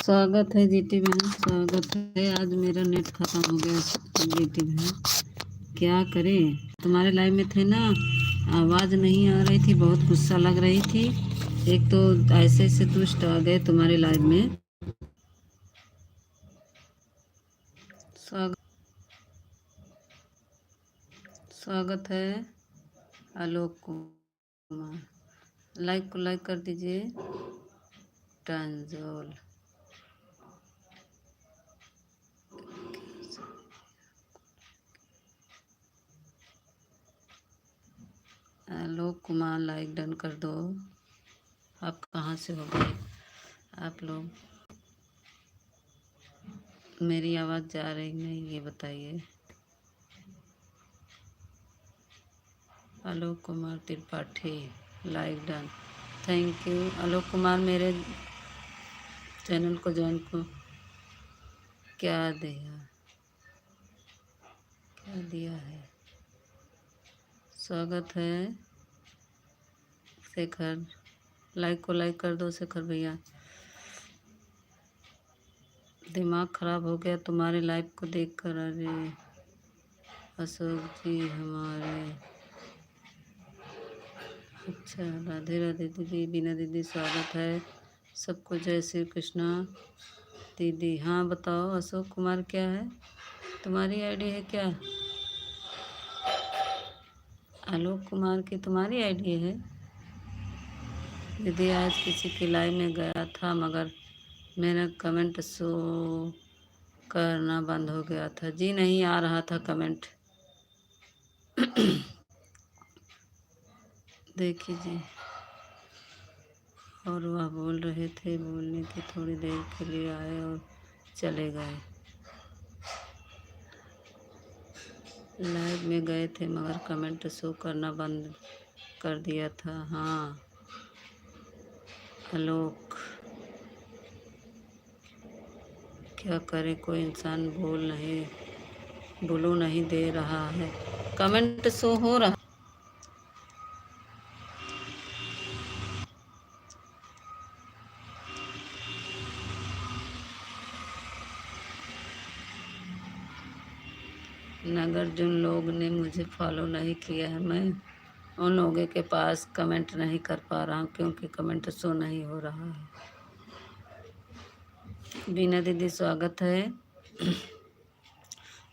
स्वागत है जीती बहन, स्वागत है। आज मेरा नेट खत्म हो गया जीती बहन, क्या करें। तुम्हारे लाइव में थे ना, आवाज़ नहीं आ रही थी, बहुत गुस्सा लग रही थी। एक तो ऐसे ऐसे दुष्ट आ गए तुम्हारे लाइव में। स्वागत है आलोक कुमार, लाइक को लाइक कर दीजिए। ट्रांजोल आलोक कुमार लाइक डन कर दो। आप कहाँ से हो गए आप लोग? मेरी आवाज़ जा रही नहीं ये बताइए। Alok Kumar Tripathi like done, thank you Alok Kumar. मेरे चैनल को ज्वाइन को क्या दिया है। स्वागत है शेखर, लाइक को लाइक कर दो शेखर भैया। दिमाग खराब हो गया तुम्हारे लाइव को देखकर। अरे अशोक जी हमारे, अच्छा राधे राधे दीदी, बीना दीदी स्वागत है सबको। जय श्री कृष्णा दीदी। हाँ बताओ अशोक कुमार क्या है तुम्हारी आईडी है क्या? आलोक कुमार की तुम्हारी आईडी है दीदी? आज किसी की लाइव में गया था मगर मेरा कमेंट शो करना बंद हो गया था। जी नहीं आ रहा था कमेंट। देखिए जी, और वह बोल रहे थे, बोलने की थोड़ी देर के लिए आए और चले गए। लाइव में गए थे मगर कमेंट शो करना बंद कर दिया था। हाँ आलोक, क्या करे, कोई इंसान बोलो नहीं दे रहा है। कमेंट शो हो रहा। नगर जिन लोग ने मुझे फॉलो नहीं किया है, मैं उन लोगों के पास कमेंट नहीं कर पा रहा हूँ क्योंकि कमेंट शो नहीं हो रहा है। बीना दीदी स्वागत है।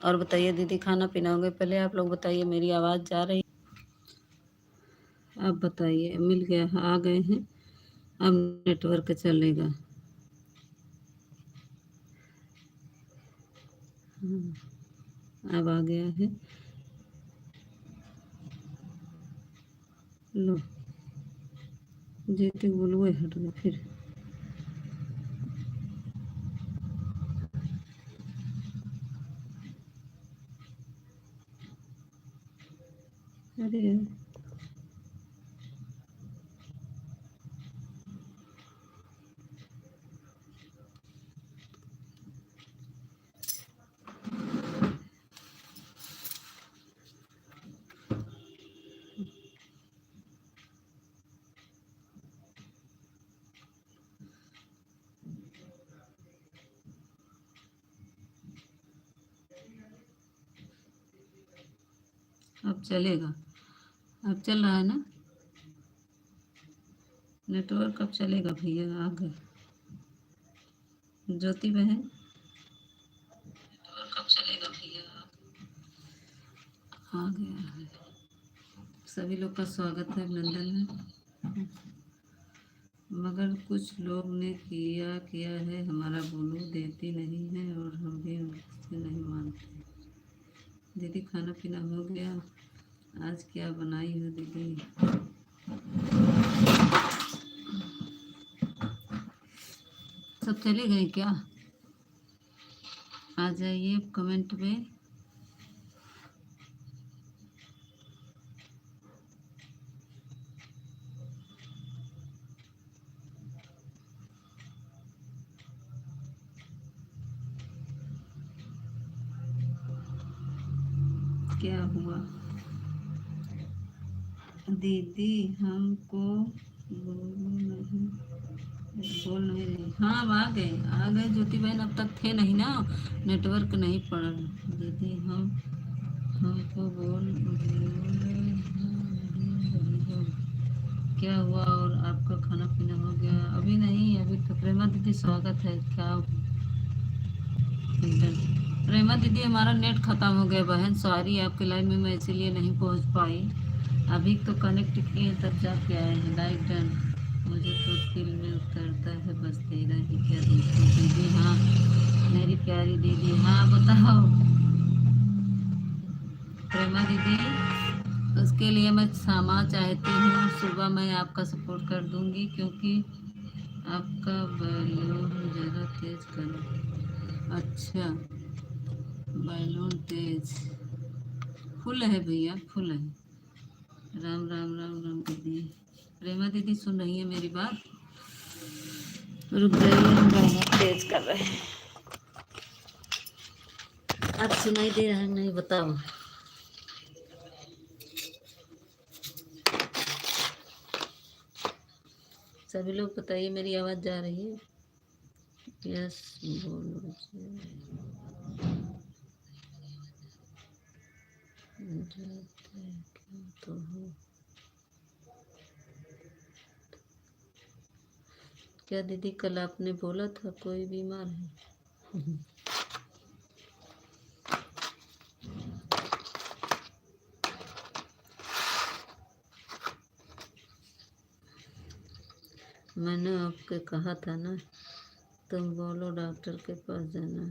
और बताइए दीदी, खाना पीना हो गया? पहले आप लोग बताइए, मेरी आवाज़ जा रही? आप बताइए। मिल गया, आ गए हैं, अब नेटवर्क चलेगा। अब आ गया है। लो जीती बोलो हट गए फिर। अरे अब चलेगा, अब चल रहा है ना नेटवर्क? अब चलेगा भैया। आ गए ज्योति बहन, नेटवर्क अब चलेगा भैया। आ गया है। सभी लोग का स्वागत है, अभिनंदन है। मगर कुछ लोग ने किया है, हमारा बोलो देती नहीं है और हम भी उनसे नहीं मानते। दीदी खाना पीना हो गया? आज क्या बनाई हो दीदी? सब चले गए क्या? आ जाइए कमेंट में। क्या हुआ दीदी? हमको बोलो नहीं। बोल नहीं रही। हाँ अब आ गए ज्योति बहन, अब तक थे नहीं ना, नेटवर्क नहीं पड़ रहा दीदी। हम हमको बोल रही हो। क्या हुआ और आपका खाना पीना हो गया? अभी नहीं, अभी तो प्रेमा दीदी स्वागत है क्या? प्रेमा दीदी हमारा नेट ख़त्म हो गया बहन, सॉरी आपके लाइव में मैं इसीलिए नहीं पहुंच पाई। अभी तो कनेक्ट किए हैं तब जाके आए हैं लाइव डन। मुझे तो दिल में उतरता है बस तेरा ही क्या देखूं दीदी। हाँ मेरी प्यारी दीदी, हाँ बताओ प्रेमा दीदी। उसके लिए मैं क्षमा चाहती हूँ, सुबह मैं आपका सपोर्ट कर दूंगी, क्योंकि आपका बैलून ज़रा तेज करो। अच्छा बैलून तेज फुल है भैया, फुल है। राम राम राम राम दीदी। प्रेमा दीदी सुन रही है मेरी बात? रुक जाइए, हम बैलून तेज कर रहे हैं। अब सुनाई दे रहा है नहीं? बताओ। सभी लोग बताइए मेरी आवाज़ जा रही है? यस बोलो तो हो। क्या दीदी कल आपने बोला था कोई बीमार है? मैंने आपके कहा था ना, तुम बोलो डॉक्टर के पास जाना।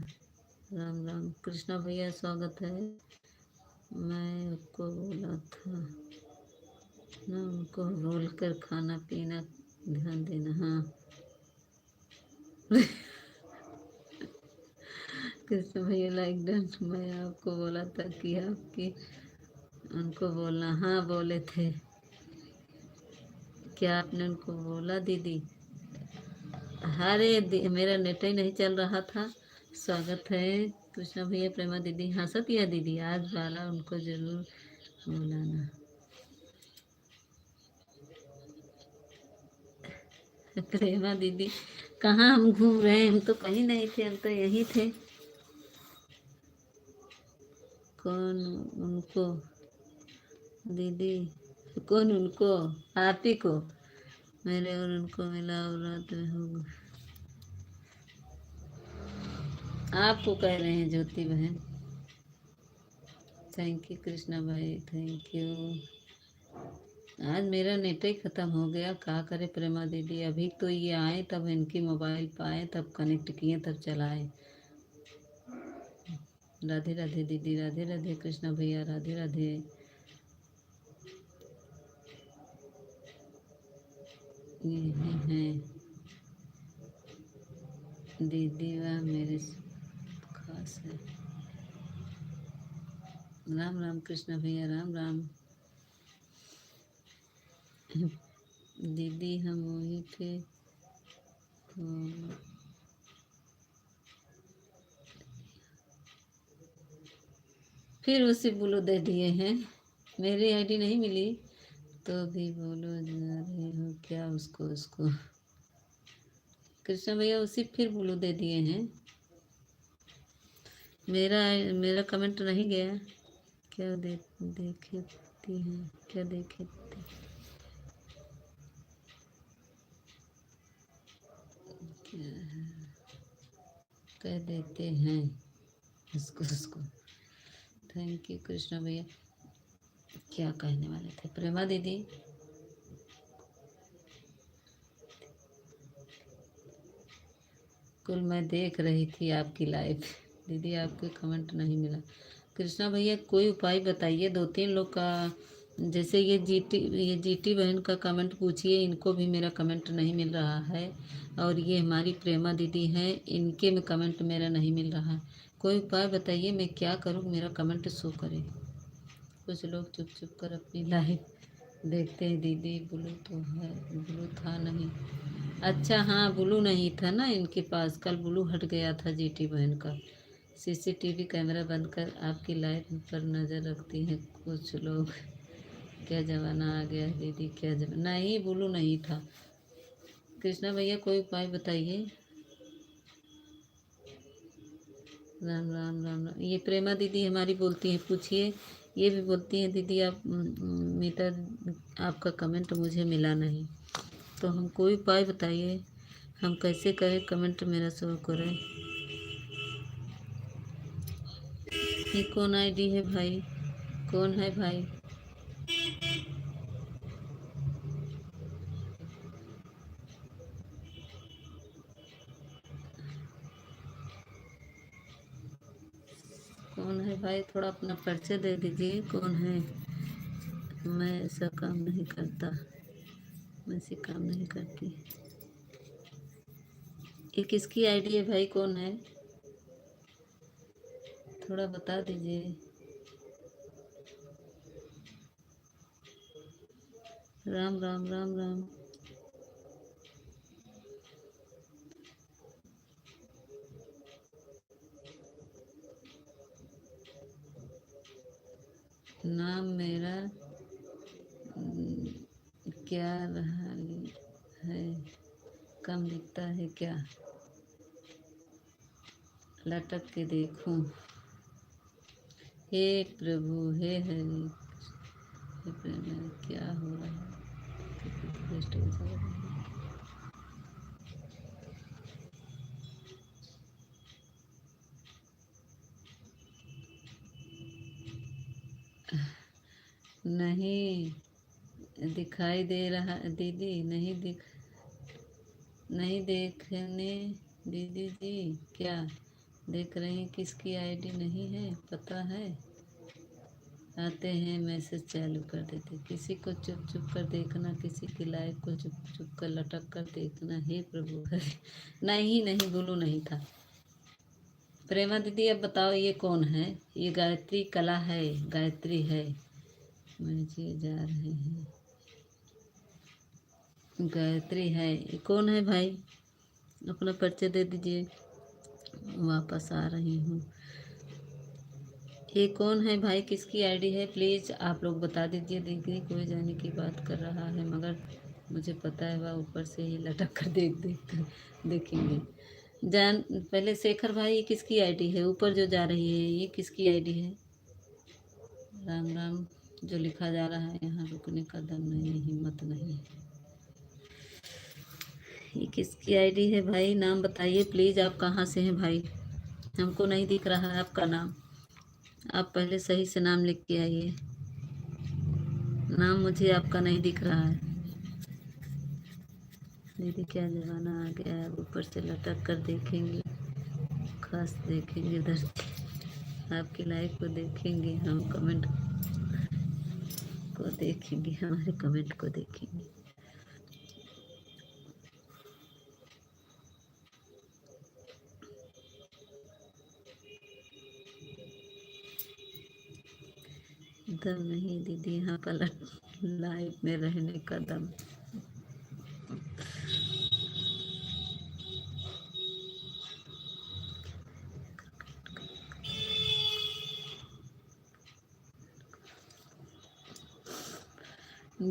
राम राम कृष्णा भैया स्वागत है। मैं आपको बोला था ना, उनको बोल कर खाना पीना ध्यान देना। हाँ कृष्ण भैया लाइक डन। मैं आपको बोला था कि आपकी उनको बोलना। हाँ बोले थे। क्या आपने उनको बोला दीदी? अरे मेरा नेट ही नहीं चल रहा था। स्वागत है कृष्णा भैया, प्रेमा दीदी। हाँ सत्या दीदी आज वाला उनको जरूर बुलाना। प्रेमा दीदी कहाँ हम घूम रहे हैं? हम तो कहीं नहीं थे, हम तो यहीं थे। कौन उनको दीदी? कौन उनको? आप ही को? मेरे और उनको मिला औलाद में होगा। आपको कह रहे हैं ज्योति बहन। थैंक यू कृष्णा भाई, थैंक यू। आज मेरा नेट ही ख़त्म हो गया, क्या करे प्रेमा दीदी। अभी तो ये आए तब इनकी मोबाइल पाए, तब कनेक्ट किए, तब चलाए। राधे राधे दीदी, राधे राधे कृष्णा भैया, राधे राधे। ये हैं दीदी वाह मेरे खास है। राम राम कृष्णा भैया, राम राम। दीदी हम वही थे तो फिर उसे बोलो दे दिए हैं। मेरी आईडी नहीं मिली तो भी बोलो जा रहे हो क्या उसको उसको? कृष्णा भैया उसी फिर बोलो दे दिए हैं। मेरा मेरा कमेंट नहीं गया क्या? देखती हैं क्या? देखती क्या कह देते हैं इसको उसको। थैंक यू कृष्णा भैया। क्या कहने वाले थे प्रेमा दीदी? कुल मैं देख रही थी आपकी लाइव दीदी, आपके कमेंट नहीं मिला। कृष्णा भैया कोई उपाय बताइए, दो तीन लोग का। जैसे ये जीटी बहन का कमेंट पूछिए, इनको भी मेरा कमेंट नहीं मिल रहा है। और ये हमारी प्रेमा दीदी हैं, इनके में कमेंट मेरा नहीं मिल रहा है। कोई उपाय बताइए, मैं क्या करूँ मेरा कमेंट शो करे? कुछ लोग चुप चुप कर अपनी लाइव देखते हैं। दीदी ब्लू तो है, ब्लू था नहीं। अच्छा हाँ ब्लू नहीं था ना इनके पास, कल ब्लू हट गया था जीटी बहन का। सीसीटीवी कैमरा बंद कर आपकी लाइफ पर नज़र रखती हैं कुछ लोग। क्या ज़माना आ गया है दीदी, क्या जमाना। नहीं ब्लू नहीं था। कृष्णा भैया कोई उपाय बताइए। राम राम राम राम। ये प्रेमा दीदी हमारी बोलती हैं, पूछिए। ये भी बोलती हैं दीदी आप मीटर आपका कमेंट मुझे मिला नहीं, तो हम कोई उपाय बताइए, हम कैसे करें कमेंट मेरा शो करें। ये कौन आईडी है भाई, कौन है भाई? कौन है भाई, थोड़ा अपना परिचय दे दीजिए, कौन है? मैं ऐसा काम नहीं करता, मैं ऐसे काम नहीं करती। ये किसकी आईडी है भाई, कौन है? थोड़ा बता दीजिए। राम राम राम राम। नाम मेरा क्या रहा है, कम दिखता है क्या? लटक के देखूं। हे प्रभु, हे हरि, हे प्रेम, क्या हो रहा है? नहीं दिखाई दे रहा दीदी, नहीं देखने दीदी जी, क्या देख रही हैं? किसकी आईडी नहीं है पता है? आते हैं मैसेज चालू कर देते, किसी को चुप चुप कर देखना, किसी की लाइव को चुप चुप कर लटक कर देखना। हे प्रभु हरि। नहीं नहीं, गुरु नहीं था। प्रेमा दीदी अब बताओ ये कौन है? ये गायत्री कला है, गायत्री है। मुझे जा रहे हैं, गायत्री है। ये कौन है भाई, अपना परिचय दे दीजिए। वापस आ रही हूँ। ये कौन है भाई, किसकी आईडी है? प्लीज़ आप लोग बता दीजिए। दीदी कोई जाने की बात कर रहा है, मगर मुझे पता है वह ऊपर से ही लटक कर देख कर देखेंगे। जान पहले शेखर भाई, ये किसकी आईडी है ऊपर जो जा रही है, ये किसकी आईडी है? राम राम। जो लिखा जा रहा है यहाँ रुकने का दम नहीं, हिम्मत नहीं। ये किसकी आईडी है भाई, नाम बताइए प्लीज़। आप कहाँ से हैं भाई? हमको नहीं दिख रहा है आपका नाम। आप पहले सही से नाम लिख के आइए। नाम मुझे आपका नहीं दिख रहा है। दीदी क्या जमाना आ गया है, ऊपर से लटक कर देखेंगे, खास देखेंगे उधर से। आपकी लाइव को देखेंगे, हम कमेंट को देखेंगे, हमारे कमेंट को देखेंगे। दम नहीं दीदी यहाँ पर लाइव में रहने का दम।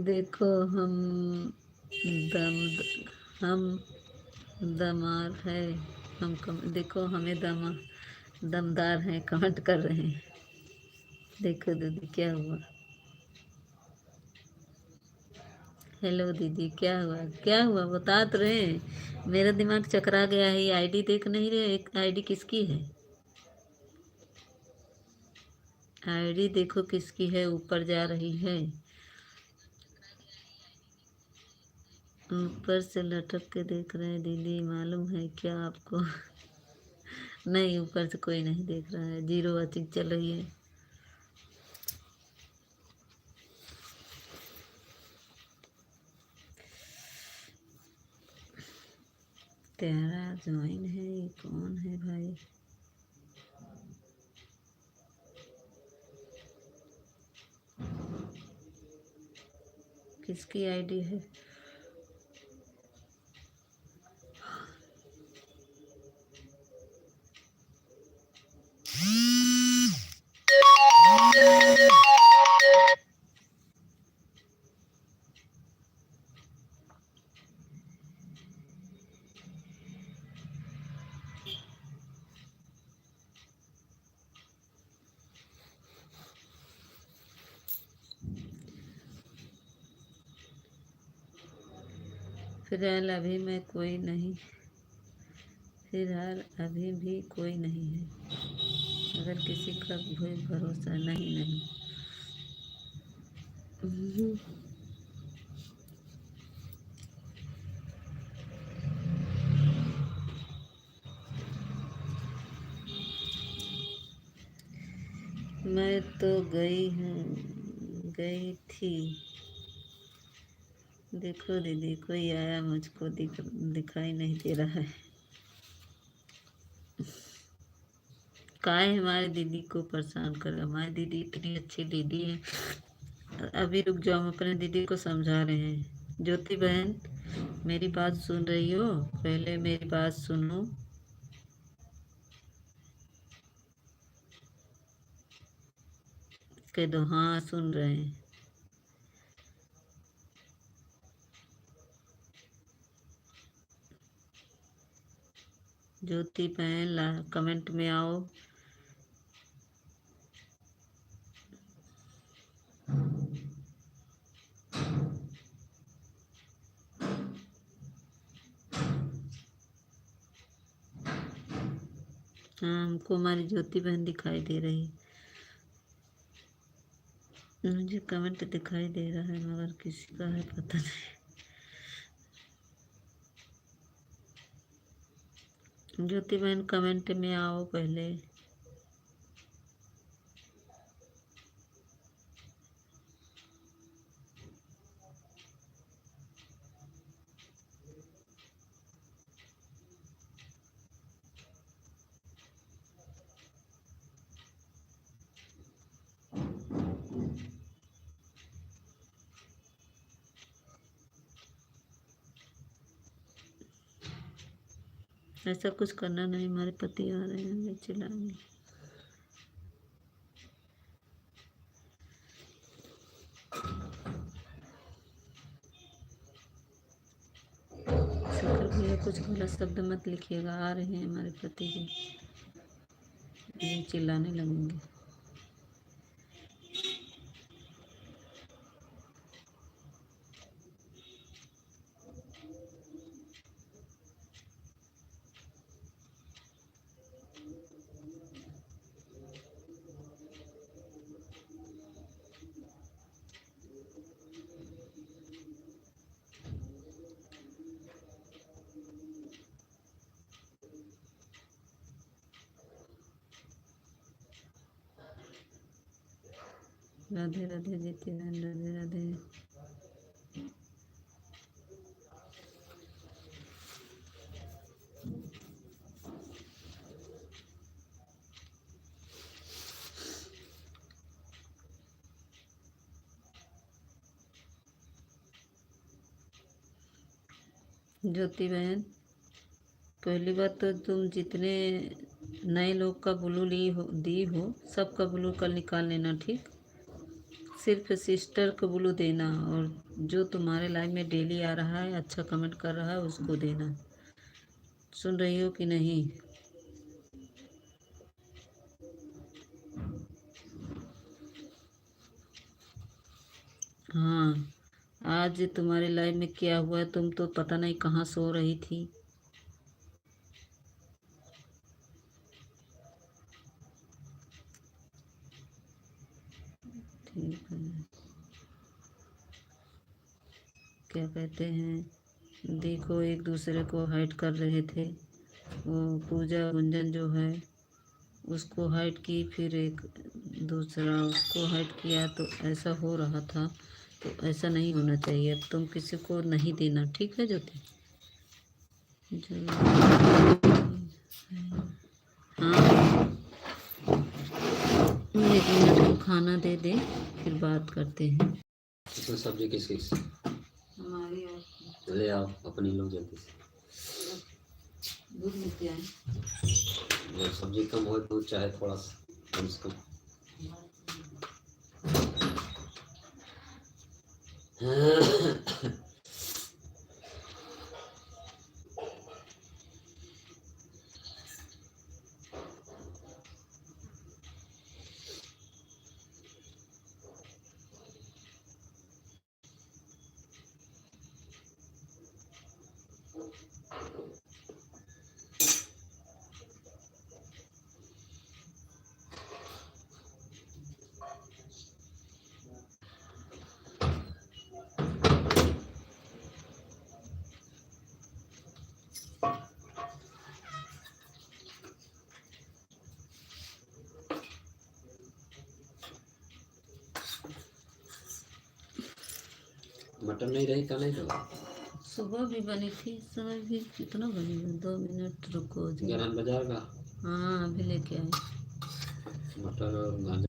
देखो दम हम दमार है, देखो हमें दमदार हैं, कमेंट कर रहे हैं। देखो दीदी क्या हुआ। हेलो दीदी क्या हुआ, क्या हुआ बता तो रहे हैं। मेरा दिमाग चकरा गया है, ये आईडी देख नहीं रहे? एक आईडी किसकी है? आईडी देखो किसकी है, ऊपर जा रही है, ऊपर से लटक के देख रहे हैं। दीदी मालूम है क्या आपको? नहीं ऊपर से कोई नहीं देख रहा है, जीरो वॉचिंग चल रही है। तेरा ज्वाइन है, ये कौन है भाई? किसकी आईडी है? फिलहाल अभी मैं कोई नहीं, फिलहाल अभी भी कोई नहीं है। अगर किसी का कोई भरोसा नहीं नहीं। मैं तो गई हूँ, गई थी। देखो दीदी, कोई आया, मुझको दिखाई नहीं दे रहा है। काहे हमारी दीदी को परेशान कर, हमारी दीदी इतनी अच्छी दीदी है। अभी रुक जाओ, हम अपने दीदी को समझा रहे हैं। ज्योति बहन, मेरी बात सुन रही हो? पहले मेरी बात सुनो। कह दो हाँ सुन रहे हैं। ज्योति बहन कमेंट में आओ। हाँ, हमको हमारी ज्योति बहन दिखाई दे रही। मुझे कमेंट दिखाई दे रहा है, मगर किसी का है पता नहीं। ज्योति बहन कमेंट में आओ पहले। ऐसा कुछ करना नहीं, हमारे पति आ रहे हैं, वे चिल्लाएंगे। शंकर भैया कुछ गलत शब्द मत लिखिएगा, आ रहे हैं हमारे पति जी, ये चिल्लाने लगेंगे। राधे राधे जीती बहन, राधे राधे। ज्योति बहन, पहली बात तो तुम जितने नए लोग का ब्लू दी हो, सबका ब्लू कल निकाल लेना, ठीक। सिर्फ सिस्टर को ब्लू देना, और जो तुम्हारे लाइफ में डेली आ रहा है, अच्छा कमेंट कर रहा है, उसको देना। सुन रही हो कि नहीं? हाँ, आज तुम्हारे लाइफ में क्या हुआ, तुम तो पता नहीं कहाँ सो रही थी। ठीक है, क्या कहते हैं, देखो एक दूसरे को हाइड कर रहे थे। वो पूजा गुंजन जो है, उसको हाइड की, फिर एक दूसरा उसको हाइड किया, तो ऐसा हो रहा था। तो ऐसा नहीं होना चाहिए। अब तुम किसी को नहीं देना, ठीक है ज्योति? हाँ, एक मिनट को खाना दे दे, फिर बात करते हैं। इसमें सब्जी किस हमारी और ले आओ अपनी लोग जल्दी से। दूध लेते आए। जब सब्जी कम हो तो चाहे थोड़ा सा कम से कम। मटन नहीं रही का नहीं तो सुबह भी बनी थी, इस समय भी कितना बनी है, 2 मिनट रुको जी। गरम बाजार का हाँ अभी लेके आए। मटर और गाजर।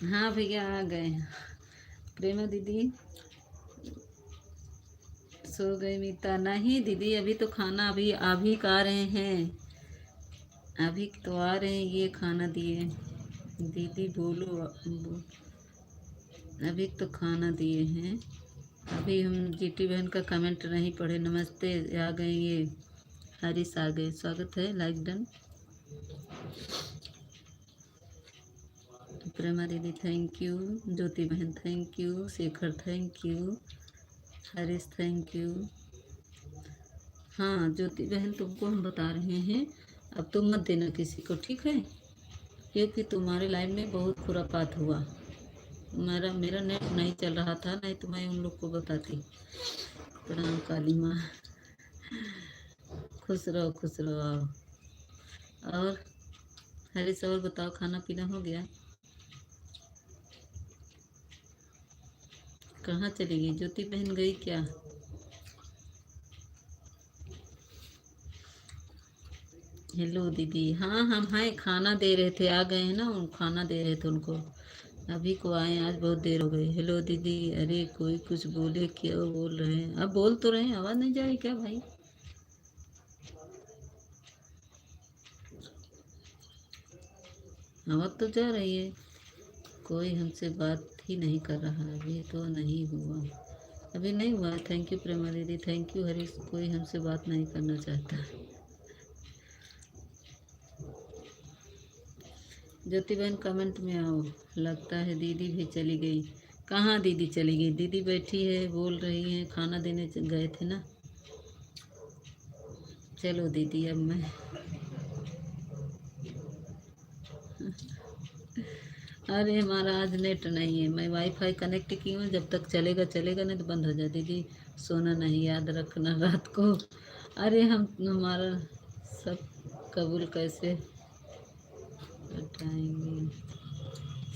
हाँ भैया आ गए। प्रेमा दीदी सो गई। मीता नहीं दीदी, अभी तो खाना अभी अभी खा रहे हैं, अभी तो आ रहे हैं, ये खाना दिए। दीदी बोलो अभी तो खाना दिए हैं। अभी हम जीटी बहन का कमेंट नहीं पढ़े। नमस्ते आ गए ये हरीश आ गए, स्वागत है, लाइक डन। प्रेमा दीदी थैंक यू, ज्योति बहन thank you, Shekhar thank you, Harish thank you. हाँ ज्योति बहन तुमको हम बता रहे हैं, अब तुम मत देना किसी को, ठीक है, क्योंकि तुम्हारे लाइफ में बहुत खुरापात हुआ। मेरा नेट नहीं चल रहा था, नहीं तो मैं उन लोग को बताती। प्रणाम काली माँ, खुश रहो खुश रहो। आओ और हरीश और बताओ, खाना पीना हो गया? कहाँ चली गई ज्योति बहन, गई क्या? हेलो दीदी, हाँ हम हैं, खाना दे रहे थे, आ गए हैं ना, उन खाना दे रहे थे उनको, अभी को आए, आज बहुत देर हो गई। हेलो दीदी, अरे कोई कुछ बोले, क्या बोल रहे हैं? अब बोल तो रहे हैं, आवाज़ नहीं जा रही क्या भाई? आवाज़ तो जा रही है। कोई हमसे बात ही नहीं कर रहा, अभी तो नहीं हुआ, अभी नहीं हुआ। थैंक यू प्रेमा दीदी, थैंक यू हरीश, कोई हमसे बात नहीं करना चाहता। ज्योति बहन कमेंट में आओ। लगता है दीदी भी चली गई। कहाँ दीदी चली गई? दीदी बैठी है, बोल रही है, खाना देने गए थे ना। चलो दीदी अब मैं अरे हमारा आज नेट नहीं है, मैं वाईफाई कनेक्ट की हूँ, जब तक चलेगा चलेगा, नहीं तो बंद हो जाए। दीदी सोना नहीं, याद रखना रात को। अरे हम हमारा सब कबूल कैसे हटाएंगे,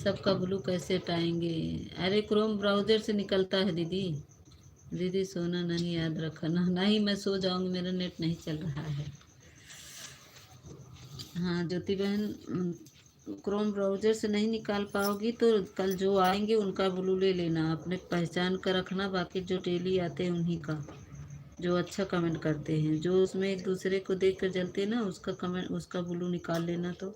सब कबूल कैसे हटाएंगे? अरे क्रोम ब्राउज़र से निकलता है दीदी। दीदी सोना नहीं, याद रखना। नहीं मैं सो जाऊंगी, मेरा नेट नहीं चल रहा है। हाँ ज्योति बहन, क्रोम ब्राउज़र से नहीं निकाल पाओगी तो कल जो आएंगे उनका ब्लू ले लेना, अपने पहचान का रखना, बाकी जो डेली आते हैं उन्हीं का, जो अच्छा कमेंट करते हैं, जो उसमें एक दूसरे को देख कर जलते हैं ना, उसका कमेंट, उसका ब्लू निकाल लेना। तो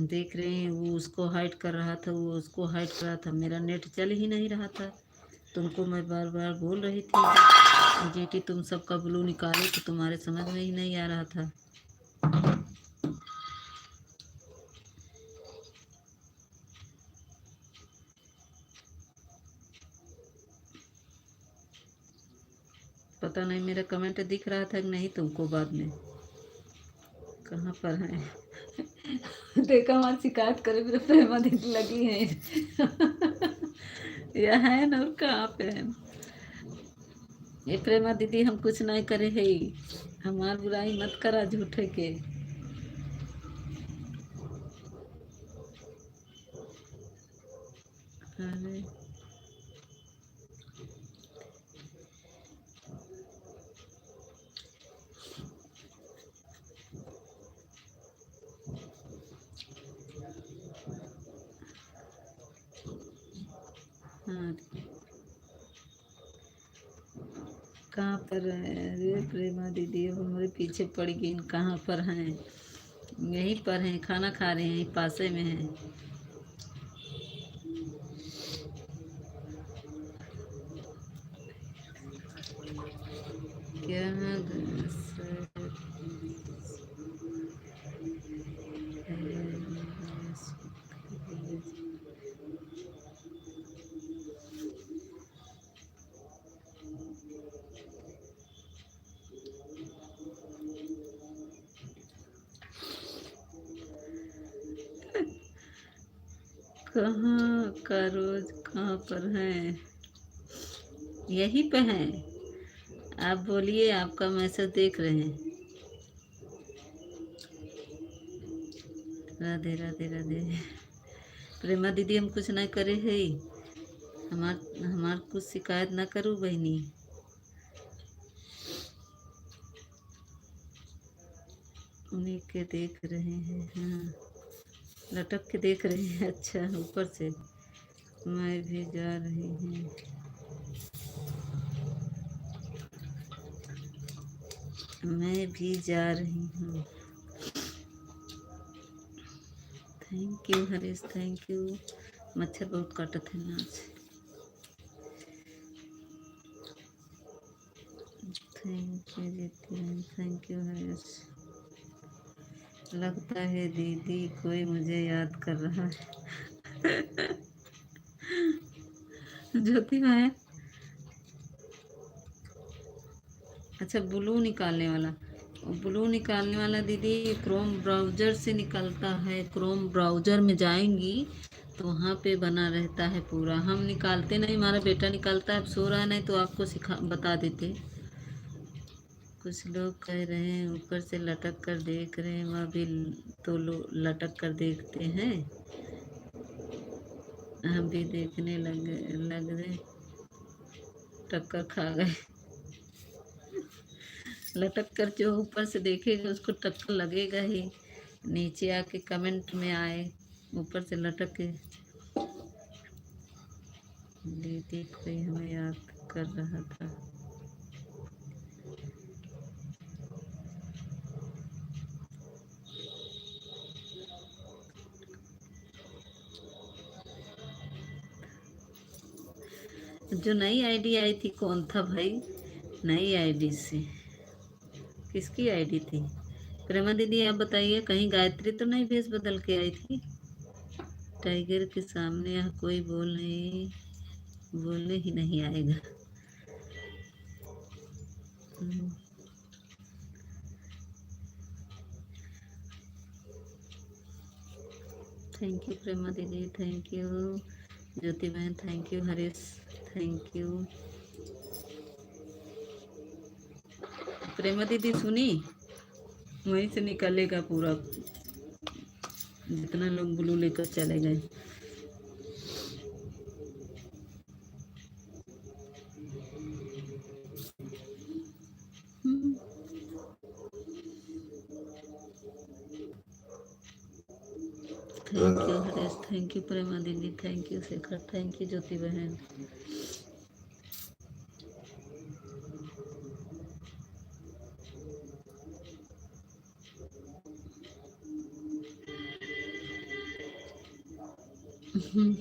देख रहे हैं, वो उसको हाइड कर रहा था, वो उसको हाइड कर रहा था, मेरा नेट चल ही नहीं रहा था। तुमको मैं बार बार बोल रही थी जीटी तुम सबका ब्लू निकालो, तो तुम्हारे समझ में ही नहीं आ रहा था। पता नहीं मेरा कमेंट दिख रहा था कि नहीं तुमको बाद में। कहाँ पर है? देखा हमारी शिकायत करे मेरे प्रेमा दीदी लगी है। यह है ना, और कहाँ पे है? ये प्रेमा दीदी हम कुछ नहीं करे है, हमार बुराई मत करा झूठे के। अरे हाँ, कहाँ पर है? अरे प्रेमा दीदी अब हमारे पीछे पड़ गई, कहाँ पर हैं? यहीं पर हैं, खाना खा रहे हैं, यहीं पासे में हैं। क्या कहाँ का रोज कहाँ पर हैं? यहीं पे हैं। आप बोलिए, आपका मैसेज देख रहे हैं। राधे राधे राधे। प्रेमा दीदी हम कुछ नहीं करे है, हमार हमार कुछ शिकायत ना करूँ बहनी। उन्हीं के देख रहे हैं। हाँ, लटक के देख रहे हैं। अच्छा, ऊपर से मैं भी जा रही हूँ। मैं भी जा रही हूँ। Thank you Harish, thank you. मच्छर बहुत काटत है ना आज। थैंक यू जीती बहन, थैंक यू हरीश। लगता है दीदी कोई मुझे याद कर रहा है। ज्योति बहन, अच्छा ब्लू निकालने वाला, ब्लू निकालने वाला दीदी क्रोम ब्राउज़र से निकलता है। क्रोम ब्राउज़र में जाएंगी तो वहाँ पे बना रहता है पूरा। हम निकालते नहीं, हमारा बेटा निकालता है। अब सो रहा है, नहीं तो आपको सिखा बता देते। कुछ लोग कह रहे हैं ऊपर से लटक कर देख रहे हैं, वह भी तो लटक कर देखते हैं। हम भी देखने लग रहे, टक्कर खा गए। लटक कर जो ऊपर से देखेगा उसको टक्कर लगेगा ही। नीचे आके कमेंट में आए ऊपर से लटक के। दीदी कोई हमें याद कर रहा था। जो नई आईडी आई थी कौन था भाई? नई आईडी से किसकी आईडी थी? प्रेमा दीदी आप बताइए, कहीं गायत्री तो नहीं भेस बदल के आई थी? टाइगर के सामने यहाँ कोई बोलने ही नहीं आएगा। थैंक यू प्रेमा दीदी, थैंक यू ज्योति बहन, thank you Harish, thank you. Prema दीदी सुनी, वहीं से निकलेगा पूरा, जितना लोग ब्लू लेकर चले गए। Thank you Haresh, thank you Prema दीदी, thank you Shekhar, thank you Jyoti बहन। हम्म,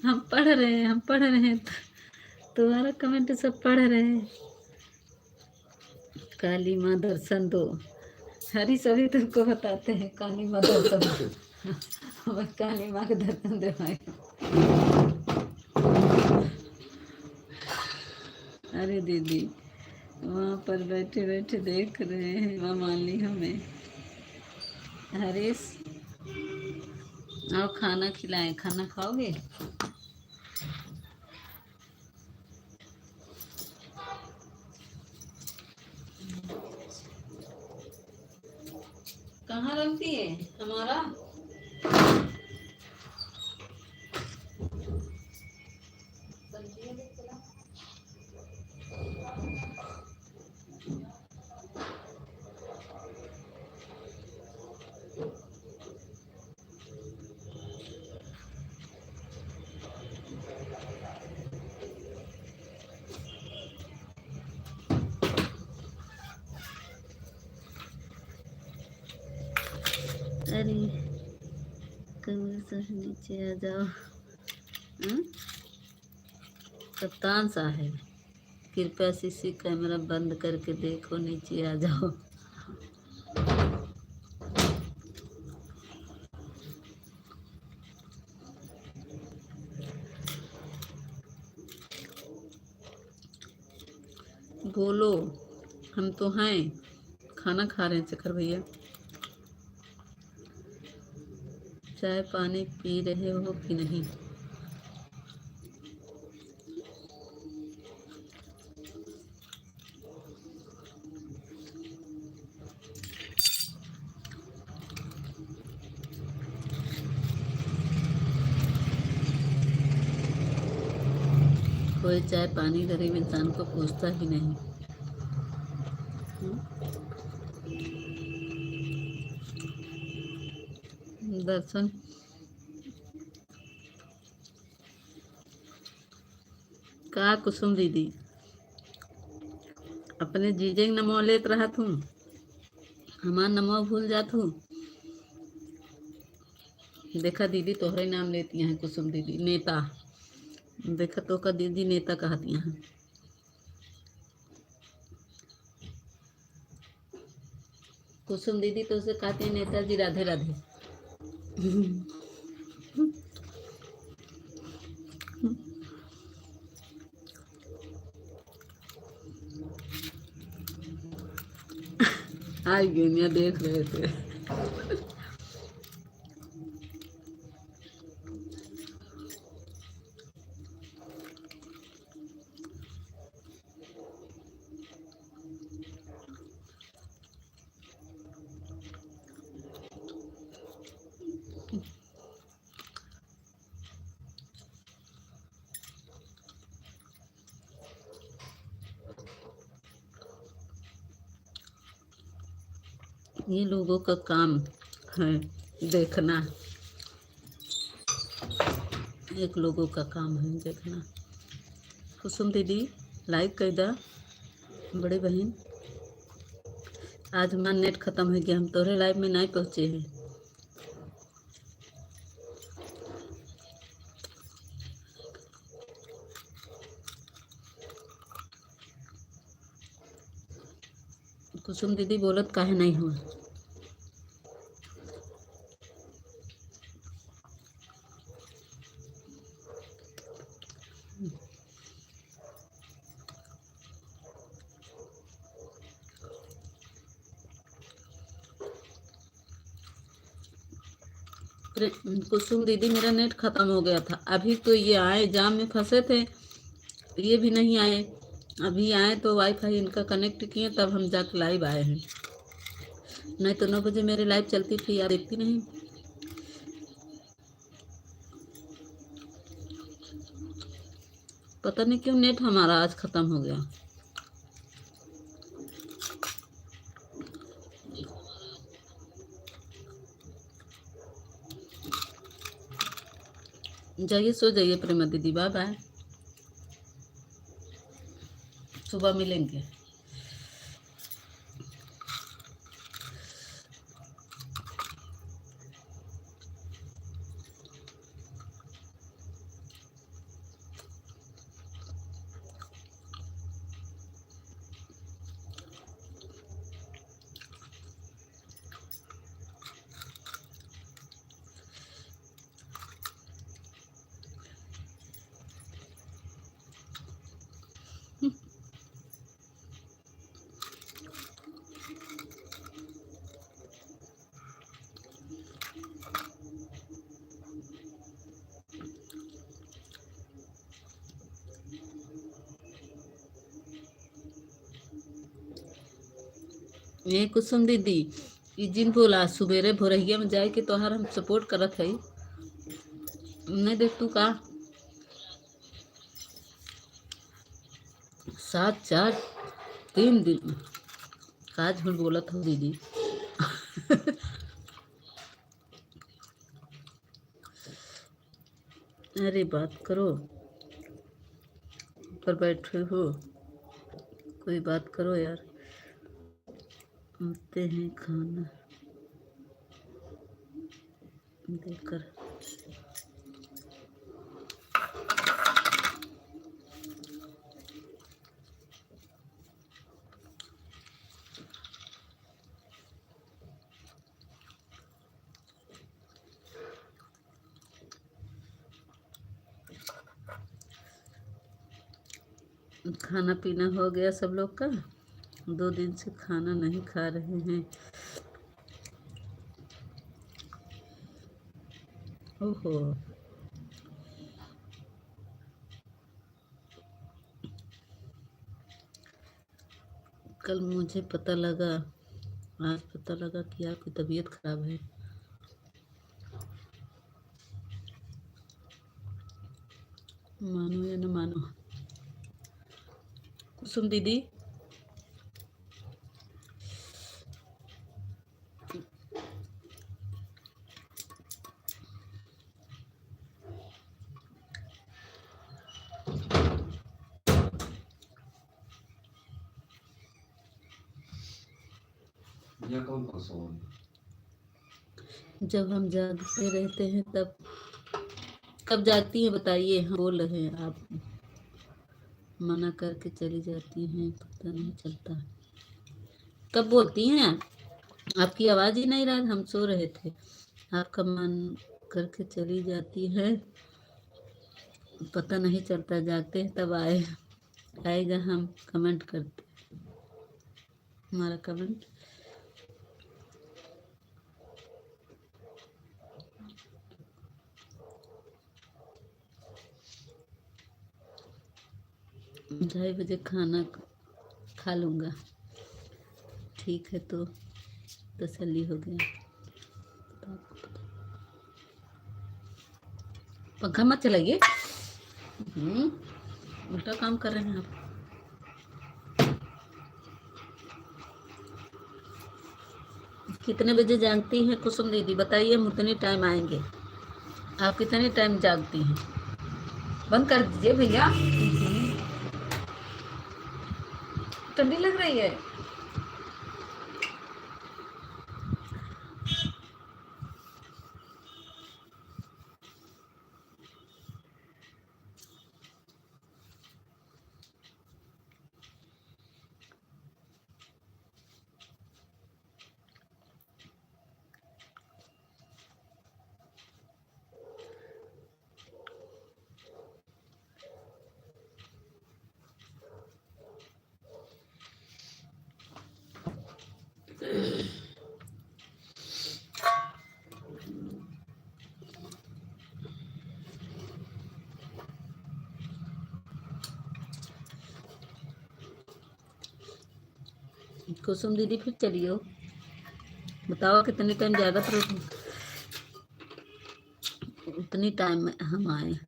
हम पढ़ रहे हैं, हम पढ़ रहे हैं। तुम्हारा कमेंट सब पढ़ रहे हैं। काली माँ दर्शन दो। हरी सभी तुमको बताते हैं काली माँ दर्शन दो। हमें काली माँ के दर्शन दे भाई। अरे दीदी वहाँ पर बैठे बैठे देख रहे हैं, माँ मान ली हमें। हरीश और खाना खिलाएं, खाना खाओगे? कहाँ रखती है हमारा? अरे कमरे से नीचे आ जाओ। कप्तान साहब कृपया सीसी कैमरा बंद करके देखो, नीचे आ जाओ। बोलो, हम तो हैं, खाना खा रहे हैं चक्कर भैया। चाय पानी पी रहे हो कि नहीं? कोई चाय पानी गरीब इंसान को पूछता ही नहीं। दर्शन का कुसुम दीदी अपने जीजे के नमो लेत रहा तू, हमार नमो भूल जा तू। देखा दीदी तोहरे नाम लेती हैं कुसुम दीदी, नेता। देखा तो का दीदी नेता कहती हैं। कुसुम दीदी तो उसे कहती है नेताजी राधे राधे। आई गेमिया देख रहे थे। ये लोगों का काम है देखना, एक लोगों का काम है देखना। कुसुम दीदी लाइक कर दा बड़े बहन। आज हमारा नेट खत्म हो गया, हम तोरे लाइव में नहीं पहुँचे हैं। कुसुम दीदी बोलत काहे नहीं हुआ? कुसुम दीदी मेरा नेट खत्म हो गया था, अभी तो ये आए, जाम में फंसे थे, ये भी नहीं आए। अभी आए तो वाईफाई इनका कनेक्ट किए, तब हम जाकर लाइव आए हैं। नहीं तो 9 बजे मेरे लाइव चलती थी, यार देखती नहीं। पता नहीं क्यों नेट हमारा आज खत्म हो गया। जाइए सो जाइए प्रेमा दीदी, बाय बाय, सुबह मिलेंगे। ये कुसुम दीदी, ई जिन बोला सुबेरे भोरहिया में जाए के तोहार हम सपोर्ट करत हई, नहीं देख तू का 7 4 3 दिन का झूठ बोलत हो दीदी। अरे बात करो, पर बैठे हो, कोई बात करो यार। आते हैं खाना देकर। खाना पीना हो गया सब लोग का? 2 दिन से खाना नहीं खा रहे हैं। ओहो, कल मुझे पता लगा, आज पता लगा कि आपकी तबीयत खराब है। मानो या न मानो। कुसुम दीदी, यह कौन कसम? जब हम जागते रहते हैं तब कब जागती हैं बताइए? हम बोल रहे हैं, आप मना करके चली जाती हैं, पता नहीं चलता। कब बोलती हैं आप? आपकी आवाज़ ही नहीं रहा, हम सो रहे थे, आपका मन करके चली जाती है, पता नहीं चलता। जागते हैं तब आएगा, हम कमेंट करते, हमारा कमेंट। ढाई बजे खाना खा लूँगा। ठीक है, तो तसल्ली हो गया। पंखा मत चलाइए, उल्टा काम कर रहे हैं आप। कितने बजे जागती हैं कुसुम दीदी बताइए? हम उतनी टाइम आएंगे। आप कितने टाइम जागती हैं? बंद कर दीजिए भैया, ठंडी लग रही है। कुसुम दीदी फिर चलियो, बताओ कितने टाइम ज़्यादा पर उतनी टाइम में हम आए।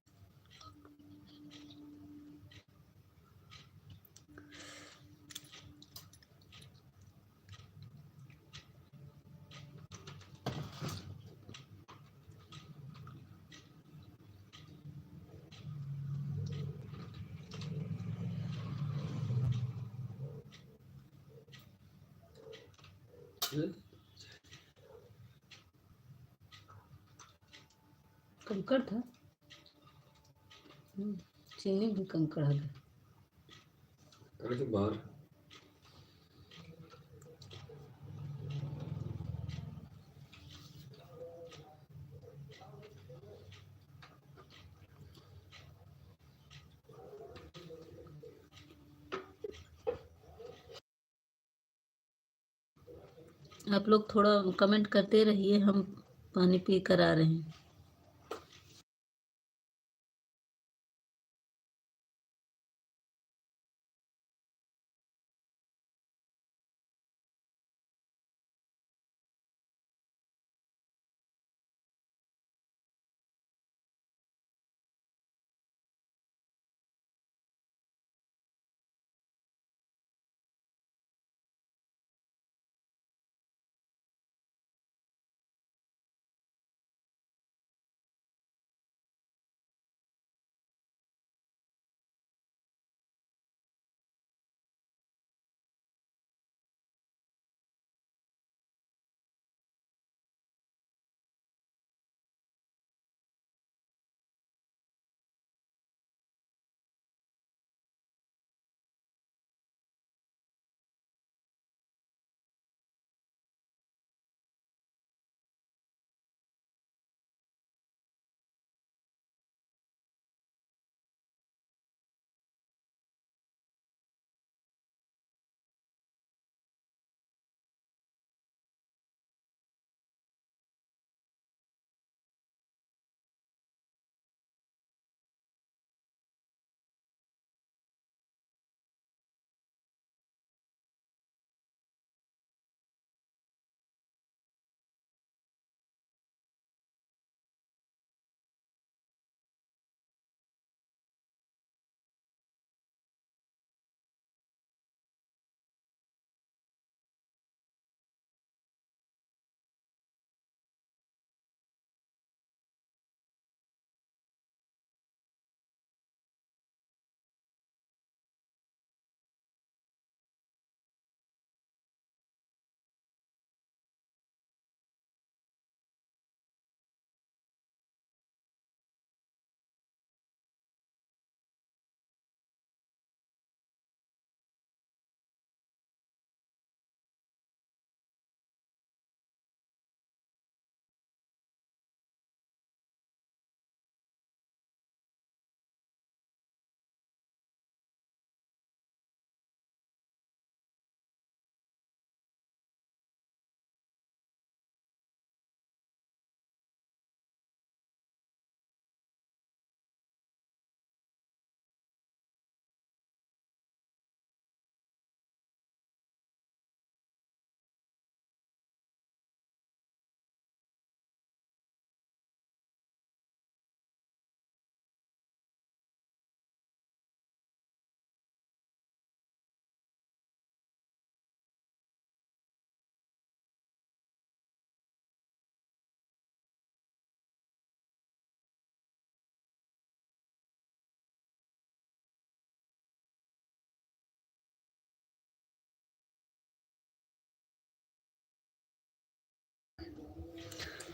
कंकड़ था। चीनी भी कंकड़ आ गया। अरे बाहर आप लोग थोड़ा कमेंट करते रहिए, हम पानी पी कर आ रहे हैं।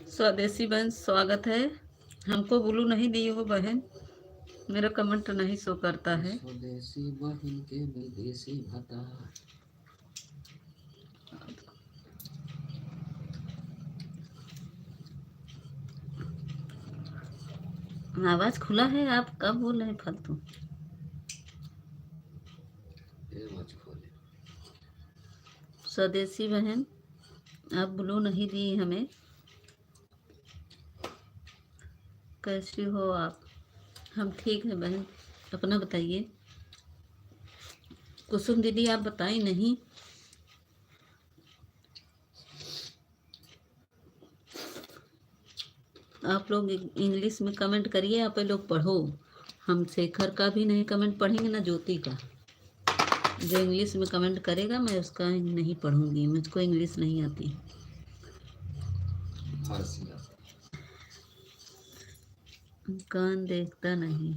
स्वदेशी बहन स्वागत है। हमको ब्लू नहीं दी हो बहन, मेरा कमेंट नहीं शो करता है। स्वदेशी बहन के विदेशी भाता। आवाज खुला है, आप कब बोल रहे हैं फालतू? स्वदेशी बहन आप ब्लू नहीं दी हमें, कैसी हो आप? हम ठीक है बहन, अपना बताइए। कुसुम दीदी आप बताई नहीं। आप लोग इंग्लिश में कमेंट करिए, आप लोग पढ़ो। हम शेखर का भी नहीं कमेंट पढ़ेंगे ना ज्योति का। जो इंग्लिश में कमेंट करेगा मैं उसका नहीं पढ़ूंगी, मुझको इंग्लिश नहीं आती। कान देखता नहीं।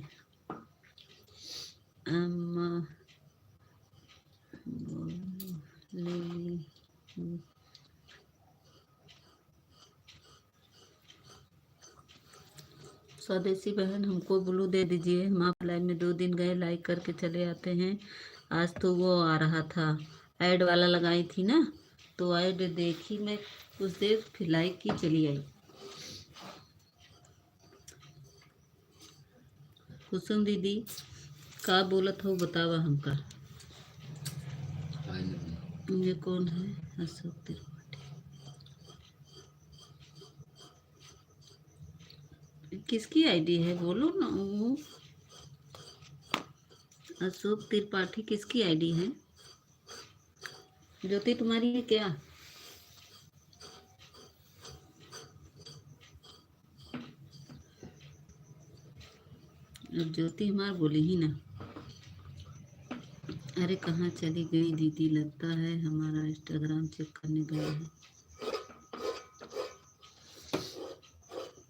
स्वदेशी बहन हमको ब्लू दे दीजिए, हम आप लाइव में 2 दिन गए, लाइक करके चले आते हैं। आज तो वो आ रहा था, ऐड वाला लगाई थी ना, तो ऐड देखी मैं कुछ देर, फिर लाइक की, चली आई। कुसुम दीदी का बोलत हो बतावा हमका। I love you. ये कौन है? अशोक त्रिपाठी। किसकी आईडी है बोलो ना। वो अशोक त्रिपाठी किसकी आईडी है? ज्योति तुम्हारी है क्या? अब ज्योति हमार बोली ही ना। अरे कहाँ चली गई दीदी, लगता है हमारा इंस्टाग्राम चेक करने गई है।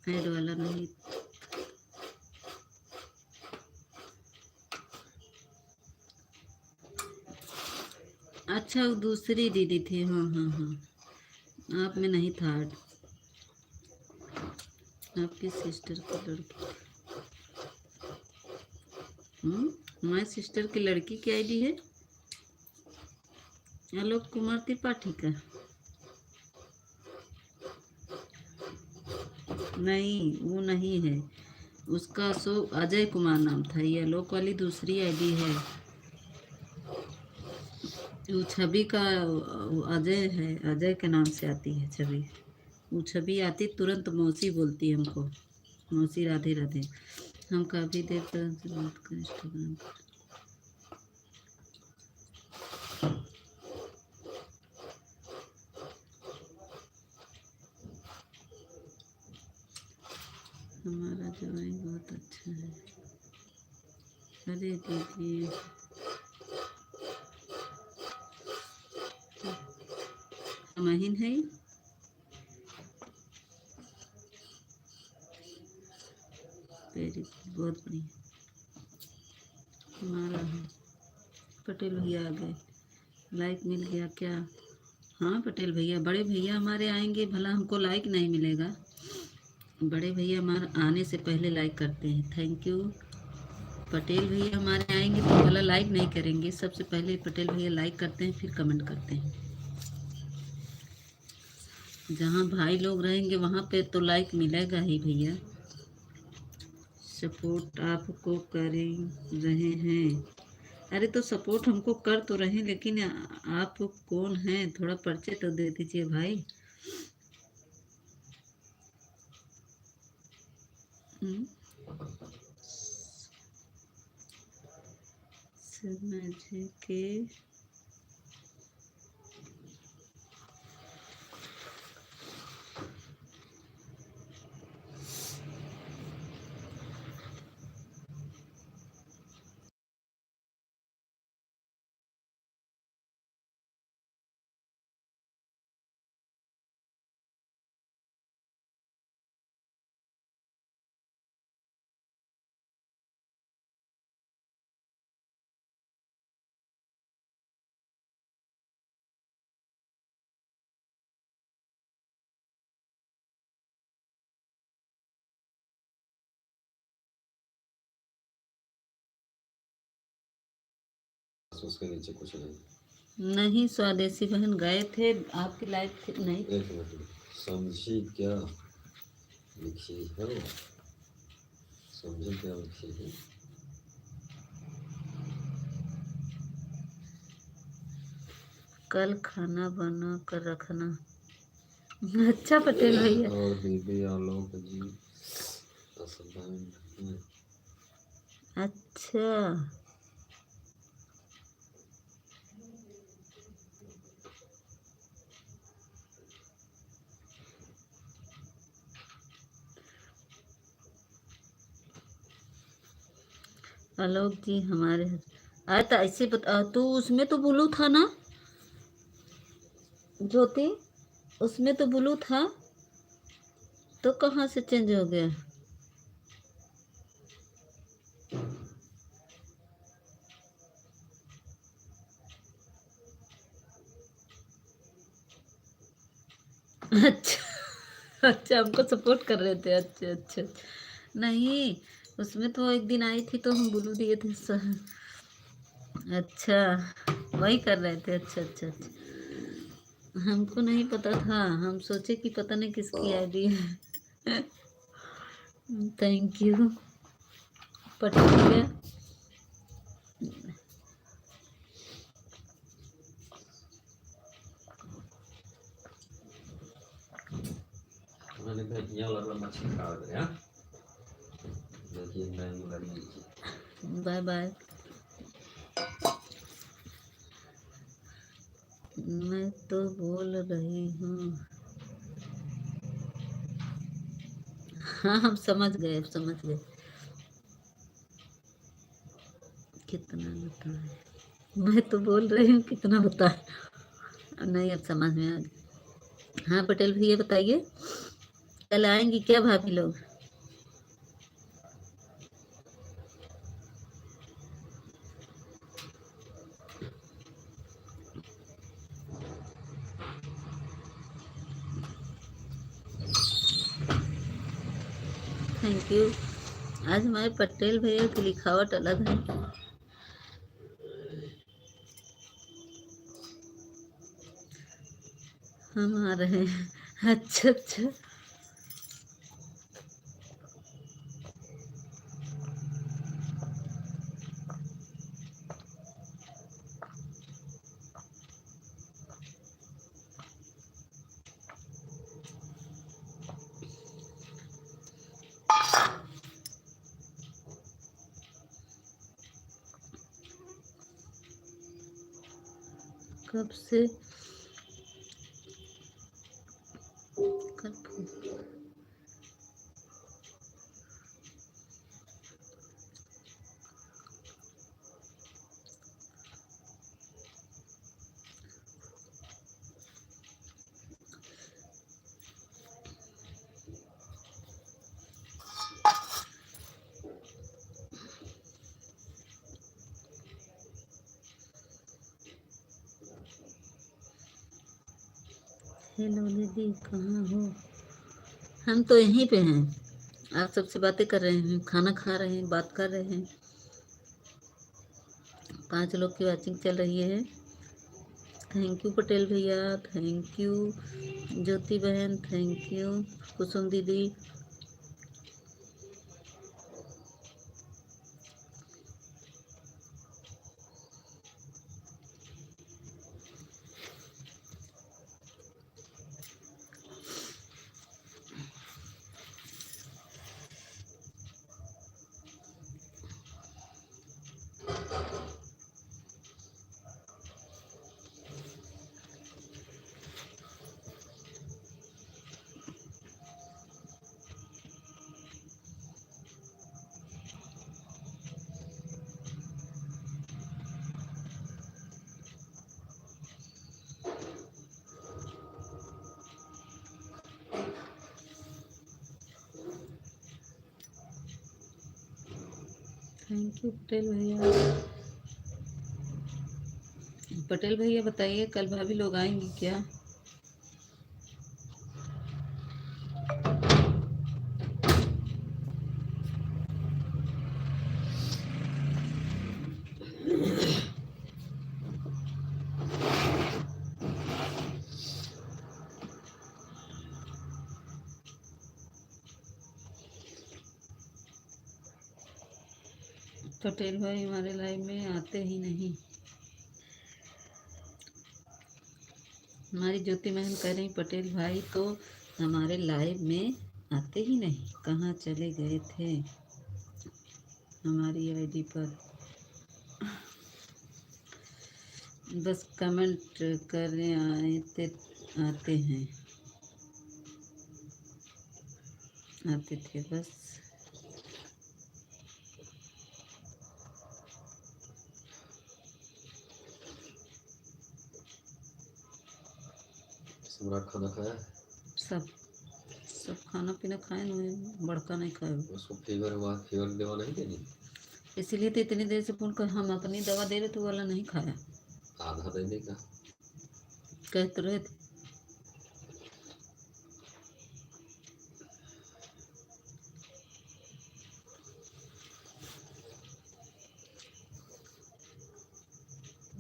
ऐड वाला नहीं। अच्छा वो दूसरी दीदी थी, हाँ हाँ हाँ, आप में नहीं था ऐड। आपकी सिस्टर की लड़की। हमारी सिस्टर की लड़की की आईडी है, आलोक कुमार त्रिपाठी का। नहीं वो नहीं है, उसका अशोक अजय कुमार नाम था। ये आलोक वाली दूसरी आईडी है, वो छवि का अजय है, अजय के नाम से आती है छवि। वो छवि आती तुरंत मौसी बोलती है हमको, मौसी राधे राधे। हम काफ़ी देर तक बात कर इंस्टाग्राम पर। हमारा जवाई बहुत अच्छा है। अरे दीदी महीन है, वेरी बहुत बढ़िया। हमारा है पटेल भैया आ गए, लाइक मिल गया क्या? हाँ पटेल भैया, बड़े भैया हमारे आएंगे भला हमको लाइक नहीं मिलेगा? बड़े भैया हमारे आने से पहले लाइक करते हैं, थैंक यू। पटेल भैया हमारे आएंगे तो भला लाइक नहीं करेंगे? सबसे पहले पटेल भैया लाइक करते हैं, फिर कमेंट करते हैं। जहाँ भाई लोग रहेंगे वहाँ पे तो लाइक मिलेगा ही भैया। सपोर्ट आपको कर रहे हैं। अरे तो सपोर्ट हमको कर तो रहे, लेकिन आप कौन हैं, थोड़ा परिचय तो दे दीजिए भाई। समझ के उसके नीचे कुछ नहीं। नहीं, स्वदेशी बहन गए थे आपकी लाइफ नहीं। एक मिनट, समझी क्या लिखी है? समझी क्या लिखी है? कल खाना बना कर रखना। अच्छा पटेल भैया। और दीदी आलोक जी अच्छा आलोक जी हमारे। अरे तो ऐसे बता, तो उसमें तो ब्लू था ना ज्योति, उसमें तो ब्लू था, तो कहाँ से चेंज हो गया? अच्छा अच्छा हमको सपोर्ट कर रहे थे, अच्छा अच्छा। नहीं, उसमें तो एक दिन आई थी तो हम ब्लू दिए थे अच्छा, वही कर रहे थे। अच्छा अच्छा अच्छा, हमको नहीं पता था, हम सोचे कि पता नहीं किसकी आईडी है। Thank you Patel. मैंने कहा यहाँ लग मछली खा रहे हैं। देखिए नहीं लगी। Bye bye. मैं तो बोल रही हूँ। हाँ हम समझ गए, समझ गए। कितना बताए, मैं तो बोल रही हूँ कितना बताए। नहीं अब समझ में आ गया। हाँ पटेल भैया बताइए, कल आएंगी क्या भाभी लोग? Thank you. आज हमारे पटेल भैया की लिखावट अलग है। हम आ रहे हैं। अच्छा अच्छा। कब से कल हेलो दीदी कहाँ हो? हम तो यहीं पे हैं, आप सबसे बातें कर रहे हैं, खाना खा रहे हैं, बात कर रहे हैं। 5 लोग की वॉचिंग चल रही है। थैंक यू पटेल भैया, थैंक यू ज्योति बहन, थैंक यू कुसुम दीदी। थैंक यू पटेल भैया। पटेल भैया बताइए कल भाभी लोग आएंगी क्या? पटेल भाई हमारे लाइव में आते ही नहीं। हमारी ज्योति बहन कह रही पटेल भाई तो हमारे लाइव में आते ही नहीं, कहाँ चले गए थे हमारी आईडी पर? बस कमेंट करने आते हैं, आते थे बस। सम्राट खाना खाया? सब सब खाना पीना खाए नहीं, बड़का नहीं खाए। उसको फीवर हुआ, फीवर दवा नहीं देनी? इसीलिए तो इतनी देर से फोन कर, हम अपनी दवा दे रहे थे वाला नहीं खाया। आधा देने का कह तो रहे थे।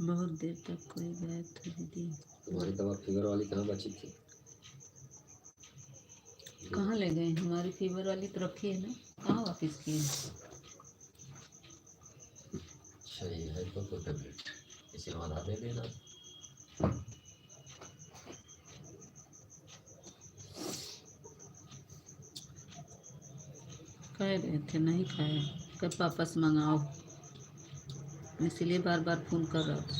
बहुत देर तक कोई गायब था दीदी। तुम्हारी दवा फीवर वाली कहाँ बची थी? कहाँ ले गए? हमारी फीवर वाली तो रखी है ना, कहाँ वापस की है? सही है तो टेबलेट इसी में आधा दे देना। कह रहे थे नहीं खाए, कब वापस मंगाओ, इसलिए बार बार फ़ोन कर रहा था।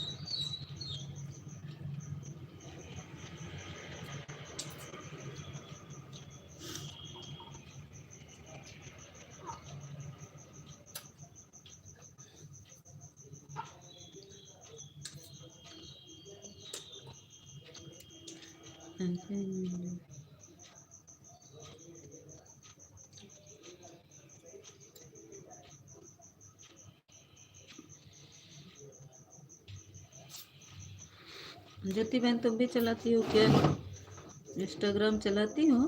ज्योति बहन तुम भी चलाती हो क्या? इंस्टाग्राम चलाती हो?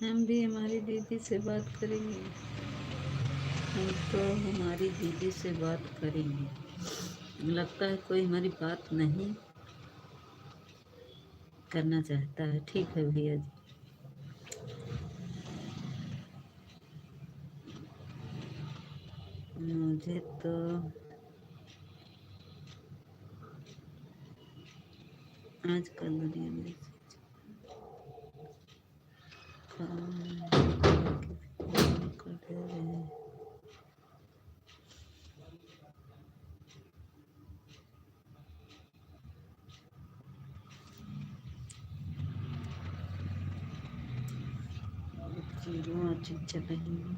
हम भी हमारी दीदी से बात करेंगे, हम तो हमारी दीदी से बात करेंगे। लगता है कोई हमारी बात नहीं करना चाहता है। ठीक है भैया जी। मुझे तो आजकल दुनिया में चीज़ चल रही है।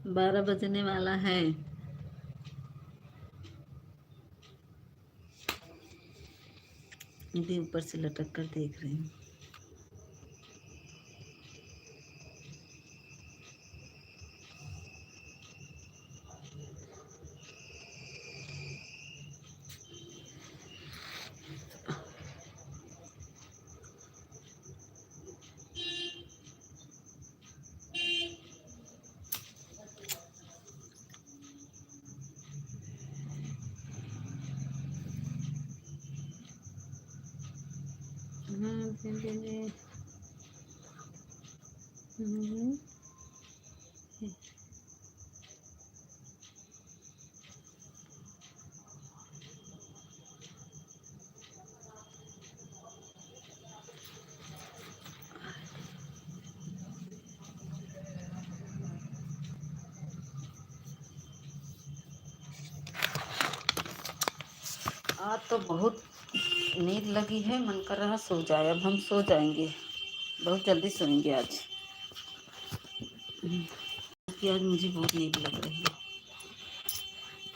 बारह बजने वाला है। दीदी ऊपर से लटक कर देख रही हूँ। आज तो बहुत नींद लगी है, मन कर रहा सो जाए। अब हम सो जाएंगे, बहुत जल्दी सोएंगे आज, क्योंकि आज मुझे बहुत नींद लग रही है।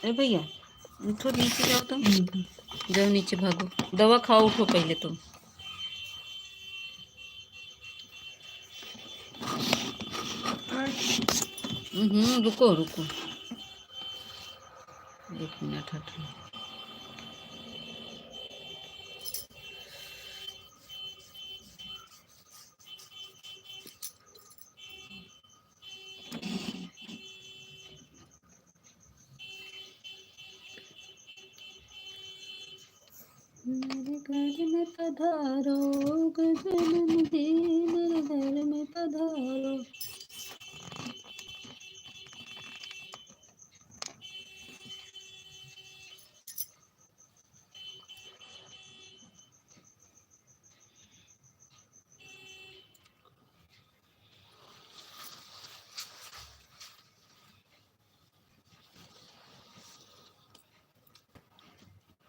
अरे भैया उठो, नीचे जाओ, तुम जाओ नीचे, भागो, दवा खाओ, उठो पहले तुम। रुको रुको, एक मिनट हट। मेरे घर में पधारो गजानन जी, मेरे घर में पधारो।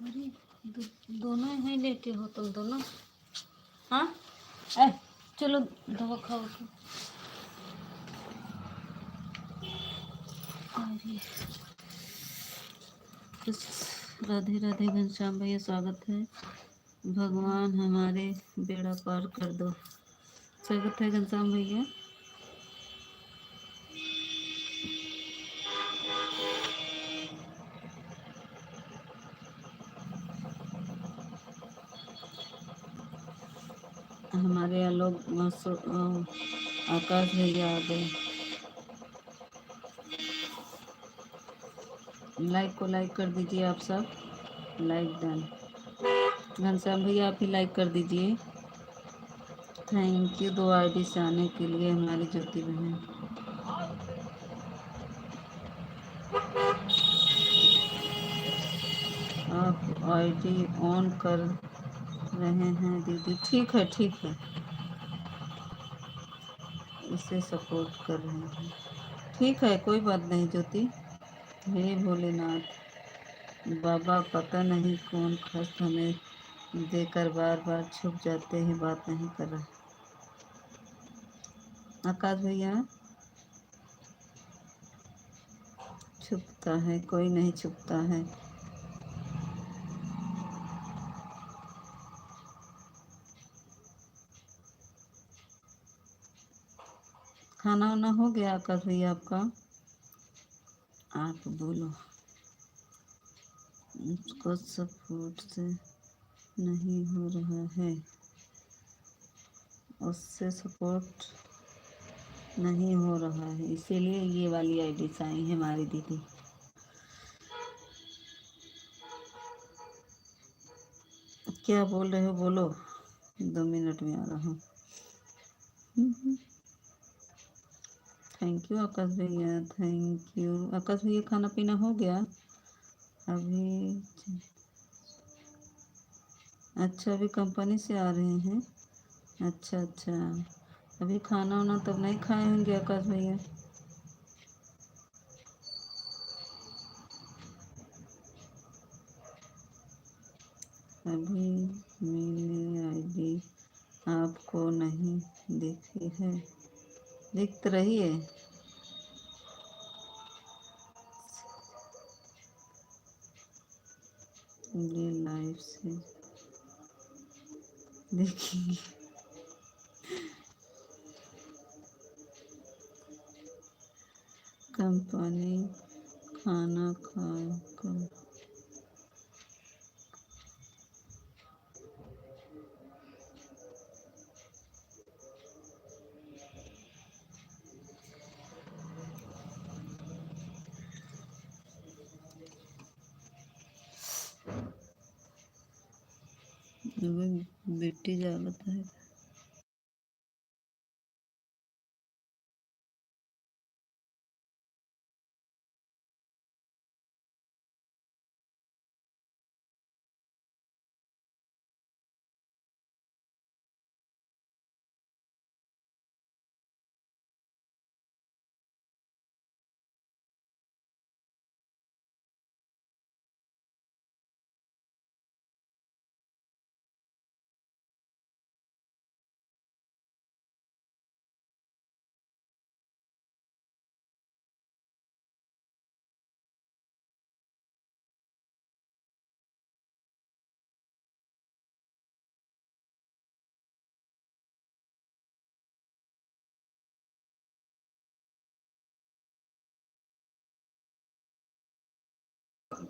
अरे दोनों ही लेके हो तुम दोनों। हाँ ए चलो दवा खाओ तो। अरे राधे राधे घनश्याम भैया स्वागत है। भगवान हमारे बेड़ा पार कर दो। स्वागत है घनश्याम भैया। हमारे यहाँ लोग आकाश भैया आ गए। लाइक को लाइक कर दीजिए आप सब। Like done. घनश्याम भैया आप ही लाइक कर दीजिए। थैंक यू 2 आईडी से आने के लिए हमारी ज्योति बहन। आप आईडी ऑन कर रहे हैं दीदी। ठीक है ठीक है, इसे सपोर्ट कर रहे हैं। ठीक है कोई बात नहीं ज्योति। हे भोलेनाथ बाबा, पता नहीं कौन कष्ट हमें देकर बार बार छुप जाते हैं, बात नहीं कर रहा। आकाश भैया छुपता है, कोई नहीं छुपता है। खाना वाना हो गया आकाश भैया आपका? आप बोलो। उसको सपोर्ट से नहीं हो रहा है, उससे सपोर्ट नहीं हो रहा है, इसीलिए ये वाली आईडी से आई है हमारी दीदी। क्या बोल रहे हो बोलो, 2 मिनट में आ रहा हूँ। थैंक यू आकाश भैया, थैंक यू। आकाश भैया खाना पीना हो गया अभी? अच्छा अभी कंपनी से आ रहे हैं। अच्छा अच्छा, अभी खाना वाना तब नहीं खाए होंगे आकाश भैया। अभी मेरी आईडी आपको नहीं दिखी है? दिख तो रही है। ये लाइव से देखेंगे। कंपनी खाना खाकर बेटी जागत है।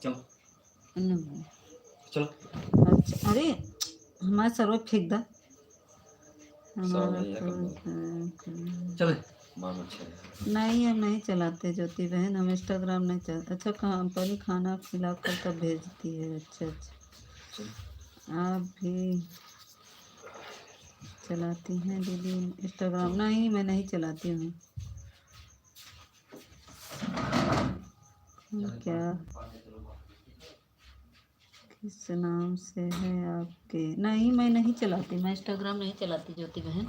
चलो चलो। अच्छा अरे हमारा सर्वर फेंक दा। हमारा चले मान अच्छा नहीं, हम नहीं चलाते ज्योति बहन, हम इंस्टाग्राम नहीं चलाते। अच्छा कंपनी खाना खिलाकर तब भेजती है। अच्छा अच्छा, आप भी चलाती हैं दीदी इंस्टाग्राम? नहीं मैं नहीं चलाती हूँ। क्या किस नाम से है आपके? नहीं मैं नहीं चलाती, मैं इंस्टाग्राम नहीं चलाती ज्योति बहन।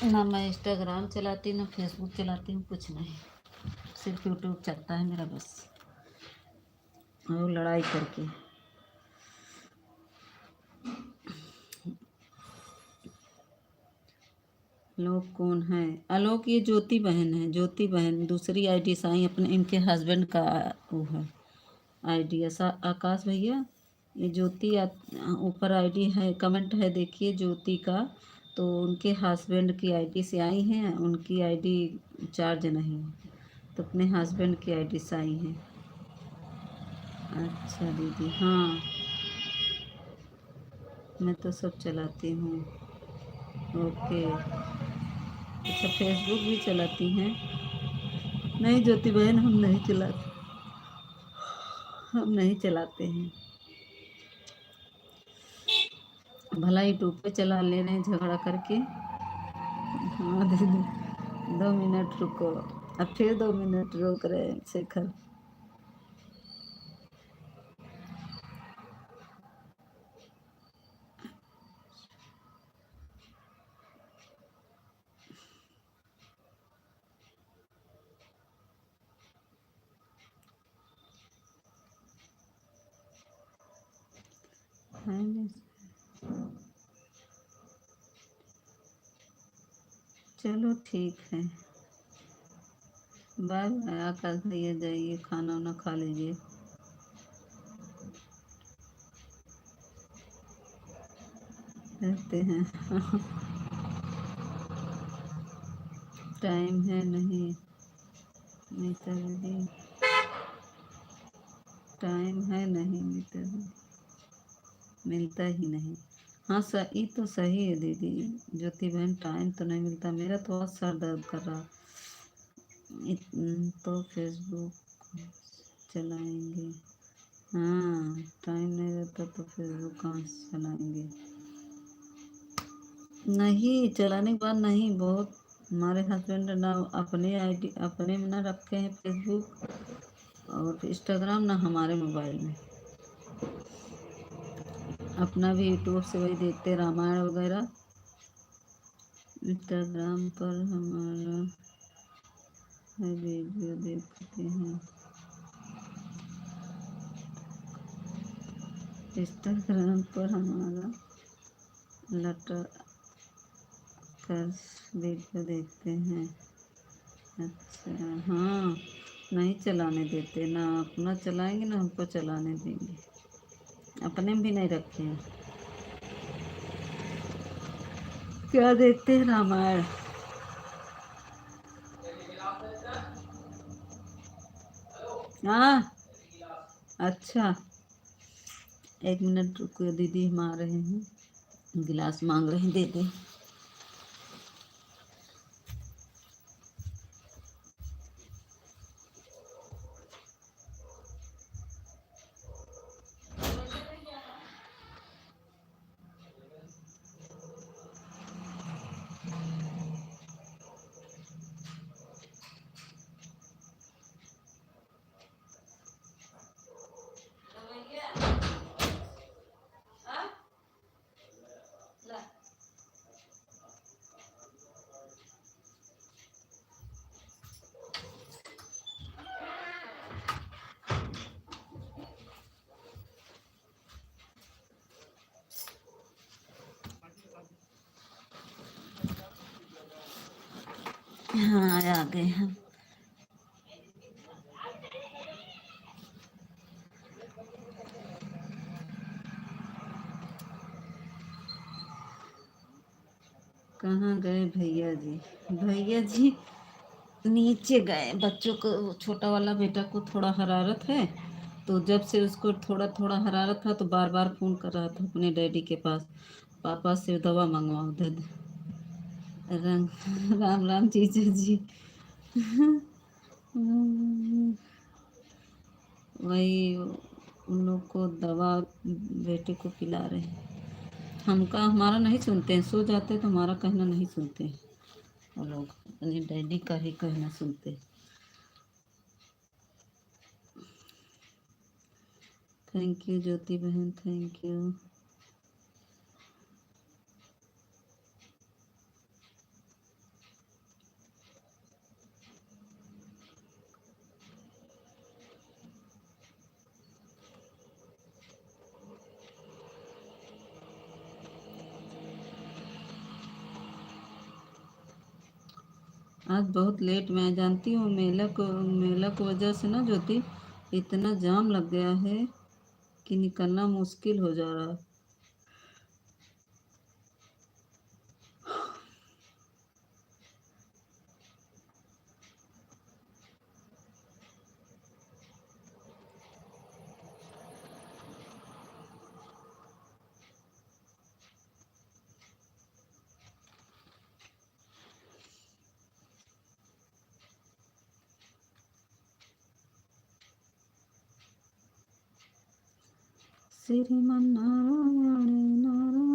ना मैं इंस्टाग्राम चलाती, ना फेसबुक चलाती हूँ, कुछ नहीं। सिर्फ यूट्यूब चलता है मेरा बस, और लड़ाई करके। लोग कौन है? आलोक ये ज्योति बहन है, ज्योति बहन। दूसरी आईडी साई अपने इनके हस्बैंड का वो है आईडी। ऐसा आकाश भैया, ये ज्योति ऊपर आईडी है, कमेंट है देखिए ज्योति का। तो उनके हस्बैंड की आईडी से आई हैं, उनकी आईडी चार्ज नहीं है, तो अपने हस्बैंड की आईडी से आई हैं। अच्छा दीदी, हाँ मैं तो सब चलाती हूँ। ओके, अच्छा फेसबुक भी चलाती हैं? नहीं ज्योति बहन, हम नहीं चलाते, हम नहीं चलाते हैं। भला यूट्यूब पे चला ले रहे हैं झगड़ा करके। हाँ दीदी, 2 मिनट रुको। अब फिर 2 मिनट रोक रहे हैं शेखर। है नहीं। चलो ठीक है, बाय बाय। आकाश भैया जाइए, खाना वाना खा लीजिए। रहते हैं। टाइम है नहीं, नीता दीदी टाइम है नहीं, नीता दीदी मिलता ही नहीं। हाँ सही तो सही है दीदी ज्योति बहन, टाइम तो नहीं मिलता। मेरा तो बहुत सर दर्द कर रहा। तो फेसबुक चलाएंगे? हाँ टाइम नहीं रहता तो फेसबुक कहाँ से चलाएंगे? नहीं चलाने के बाद नहीं, बहुत हमारे हस्बैंड ना अपने आईडी अपने में ना रखे हैं फेसबुक और इंस्टाग्राम, ना हमारे मोबाइल में। अपना भी यूट्यूब से वही देखते रामायण वगैरह। इंस्टाग्राम पर हमारा है, वीडियो देखते हैं। इंस्टाग्राम पर हमारा लटर कर वीडियो देखते हैं। अच्छा हाँ, नहीं चलाने देते ना, अपना चलाएंगे ना हमको चलाने देंगे। अपने में भी नहीं रखे हैं। क्या देखते हैं? रामायण। हाँ अच्छा, 1 मिनट रुको, दीदी हम आ रहे हैं, गिलास मांग रहे हैं, दे दे। हाँ आ गए हम। कहाँ गए भैया जी? भैया जी नीचे गए, बच्चों को, छोटा वाला बेटा को थोड़ा हरारत है, तो जब से उसको थोड़ा थोड़ा हरारत था तो बार बार फ़ोन कर रहा था अपने डैडी के पास, पापा से दवा मंगवाओ दे दे। राम राम जीजा जी। वही उन लोग को दवा बेटे को पिला रहे हैं। हमका हमारा नहीं सुनते हैं, सो जाते तो हमारा कहना नहीं सुनते हैं वो लोग, अपने डैडी का ही कहना सुनते। थैंक यू ज्योति बहन, थैंक यू। आज बहुत लेट, मैं जानती हूँ मेला को वजह से ना ज्योति, इतना जाम लग गया है कि निकलना मुश्किल हो जा रहा है। श्रीमन्नारायण नारायण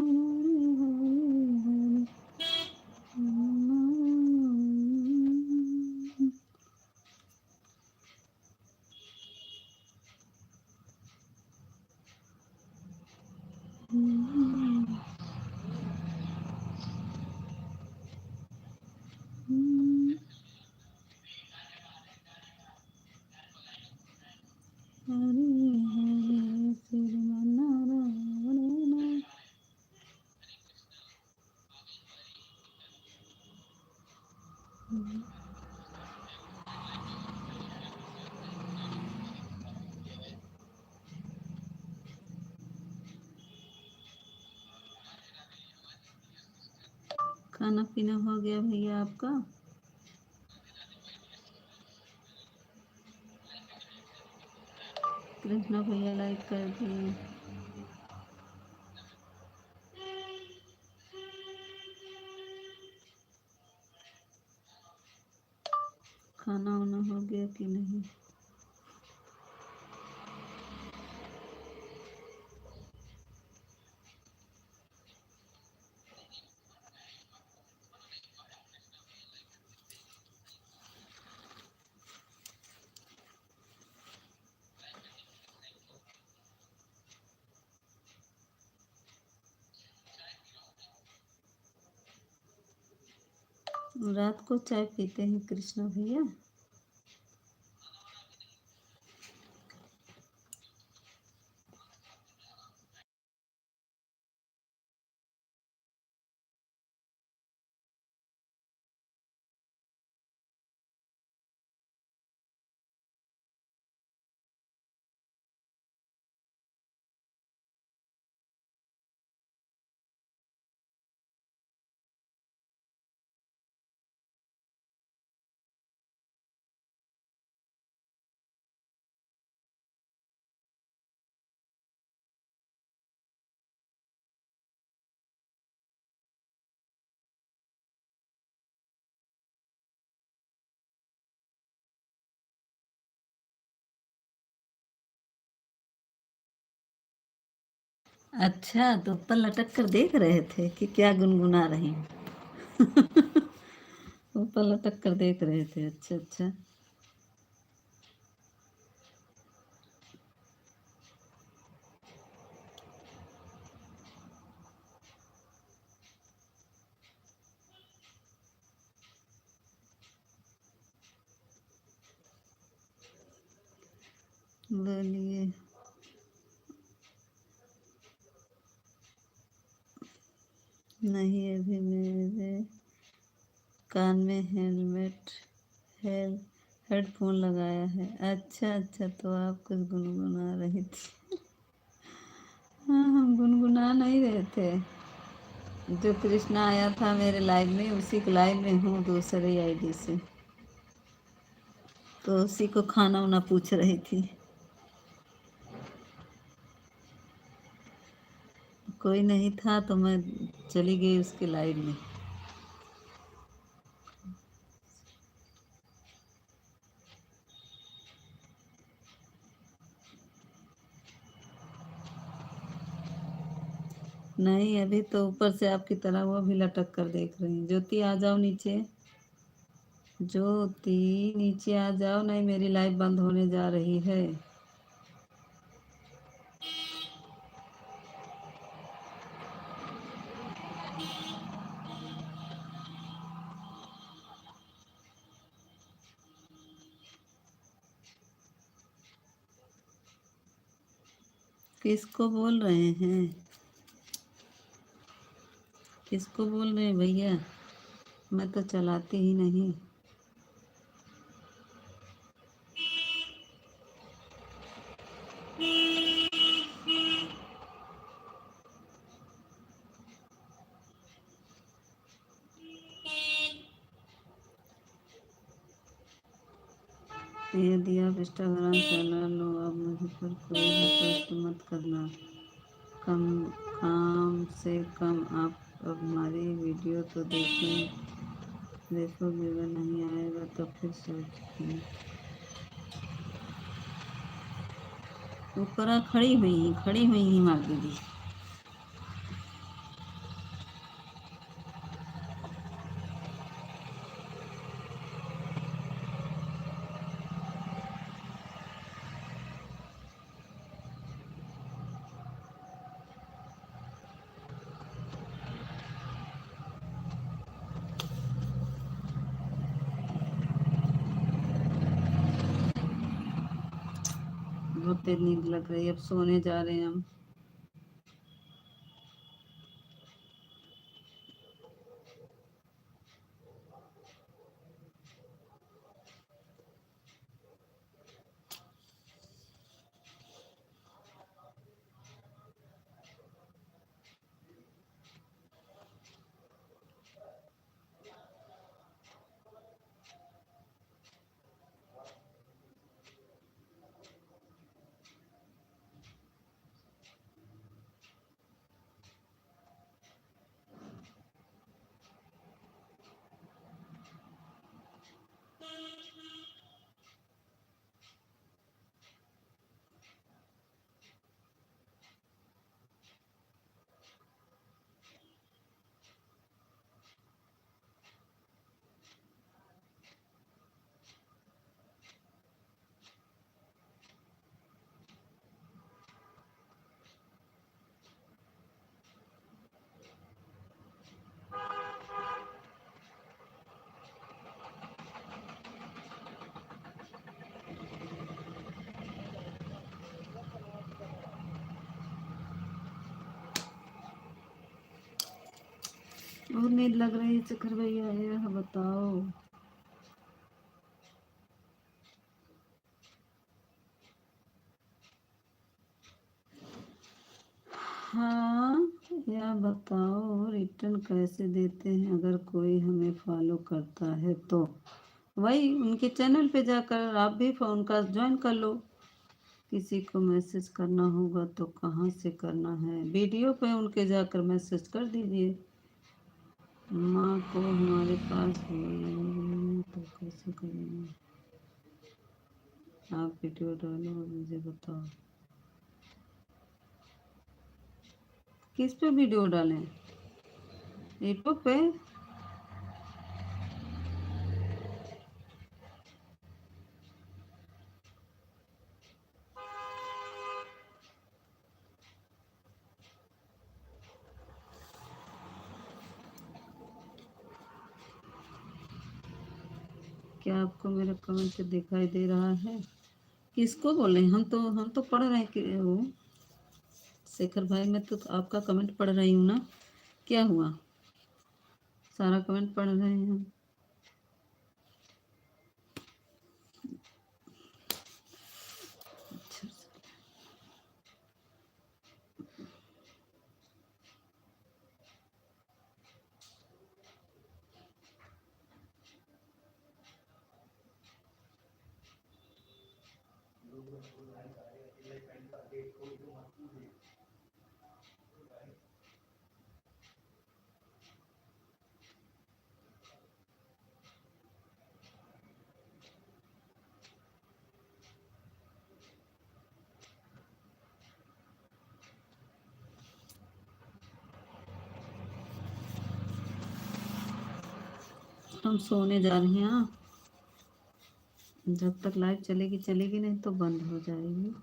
हरि हरि हरि श्रीमन्नारायण। खाना पीना हो गया भैया आपका? कृष्णा भैया लाइक कर दिए। खाना वाना हो गया कि नहीं? रात को चाय पीते हैं कृष्णा भैया? अच्छा, तो ऊपर लटक कर देख रहे थे कि क्या गुनगुना रही हूँ? ऊपर लटक कर देख रहे थे। अच्छा अच्छा। बोलिए। नहीं, अभी मेरे कान में हेड हेडफोन लगाया है। अच्छा अच्छा, तो आप कुछ गुनगुना रही थी। हाँ, हम गुनगुना नहीं रहे थे। जो कृष्णा आया था मेरे लाइव में, उसी के लाइव में हूँ दूसरी आईडी से, तो उसी को खाना वाना पूछ रही थी। कोई नहीं था तो मैं चली गई उसके लाइव में। नहीं, अभी तो ऊपर से आपकी तरह वो भी लटक कर देख रही हैं। ज्योति आ जाओ नीचे। ज्योति नीचे आ जाओ, नहीं मेरी लाइव बंद होने जा रही है। किसको बोल रहे हैं? किसको बोल रहे हैं भैया? मैं तो चलाती ही नहीं। यदि आप इंस्टाग्राम चला लो, अब मुझ पर कोई रिक्वेस्ट मत करना। कम काम से कम आप अब हमारी वीडियो तो देखोगे, अगर नहीं आएगा तो फिर सोचना। ऊपर खड़ी हुई ही मार दीदी। बहुत तेज नींद लग रही है, अब सोने जा रहे हैं हम। बहुत नींद लग रही है, चक्कर भैया है, बताओ। हाँ, या बताओ रिटर्न कैसे देते हैं अगर कोई हमें फॉलो करता है तो? वही उनके चैनल पे जाकर आप भी फोन का ज्वाइन कर लो। किसी को मैसेज करना होगा तो कहाँ से करना है? वीडियो पे उनके जाकर मैसेज कर दीजिए। माँ को हमारे पास बोलेंगे तो कैसे करेंगे? आप वीडियो डालो और मुझे बताओ। किस पे वीडियो डालें? यूट्यूब पे? क्या आपको मेरा कमेंट दिखाई दे रहा है? किसको बोले? हम तो पढ़ रहे हैं कि वो शेखर भाई, मैं तो आपका कमेंट पढ़ रही हूँ ना। क्या हुआ? सारा कमेंट पढ़ रहे हैं हम। अच्छा, हम सोने जा रहे हैं। हाँ, जब तक लाइव चलेगी चलेगी, नहीं तो बंद हो जाएगी।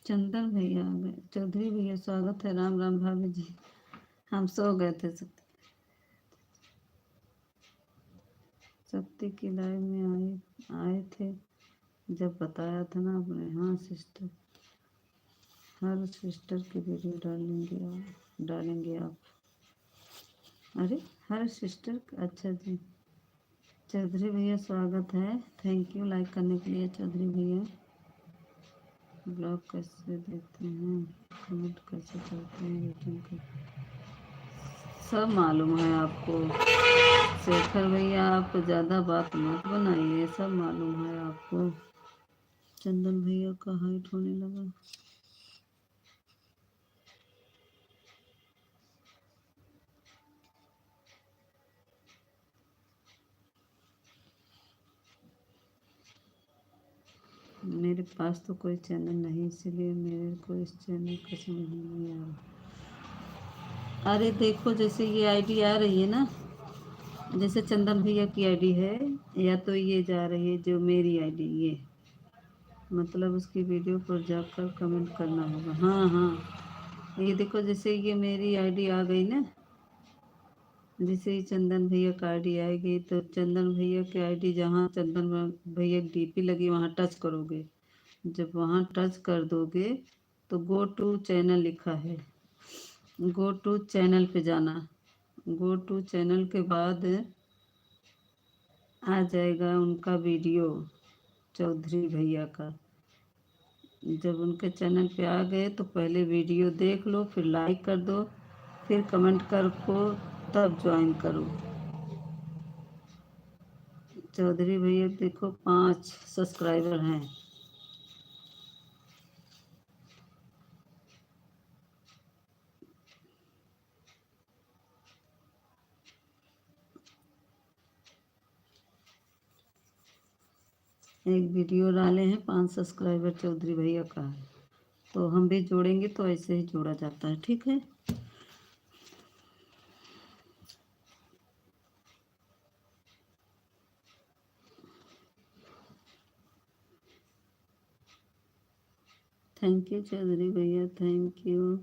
चंदन भैया आ गए। चौधरी भैया स्वागत है। राम राम भाभी जी। हम सो गए थे। शक्ति की लाइव में आए थे जब बताया था ना आपने। हाँ सिस्टर, हर सिस्टर की वीडियो डालेंगे आप। अरे हर सिस्टर, अच्छा जी। चौधरी भैया स्वागत है। थैंक यू लाइक करने के लिए चौधरी भैया। ब्लॉग कैसे देते हैं, कमेंट कैसे करते हैं, रेटिंग कर, सब मालूम है आपको। शेखर भैया आप ज़्यादा बात मत बनाइए, सब मालूम है आपको। चंदन भैया का हाइट होने लगा। मेरे पास तो कोई चैनल नहीं, इसीलिए मेरे को इस चैनल का समझ नहीं आ रहा। अरे देखो, जैसे ये आईडी आ रही है ना, जैसे चंदन भैया की आईडी है, या तो ये जा रही है जो मेरी आईडी, ये मतलब उसकी वीडियो पर जाकर कमेंट करना होगा। हाँ हाँ, ये देखो जैसे ये मेरी आईडी आ गई ना, जैसे ही चंदन भैया का आईडी आएगी तो चंदन भैया की आईडी जहाँ चंदन भैया की डीपी लगी वहाँ टच करोगे। जब वहाँ टच कर दोगे तो गो टू चैनल लिखा है, गो टू चैनल पे जाना। गो टू चैनल के बाद आ जाएगा उनका वीडियो, चौधरी भैया का। जब उनके चैनल पे आ गए तो पहले वीडियो देख लो, फिर लाइक कर दो, फिर कमेंट करो, तब ज्वाइन करो। चौधरी भैया देखो 5 सब्सक्राइबर हैं। एक वीडियो डाले हैं, 5 सब्सक्राइबर चौधरी भैया का है। तो हम भी जोड़ेंगे तो ऐसे ही जोड़ा जाता है, ठीक है। थैंक यू चौधरी भैया, थैंक यू।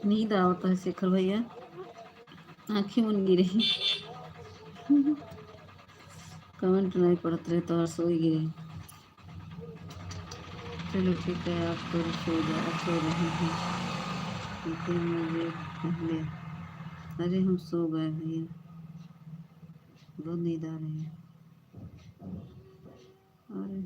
नींद आवता है शेखर भैया, आंखें मुन गिरी। कमेंट नहीं पढ़ते रहे तो सो ही गिरे। चलो ठीक है, आप तो सो रहे हैं, लेकिन मुझे पहले, अरे हम सो गए भैया, बहुत नींद आ रही है। अरे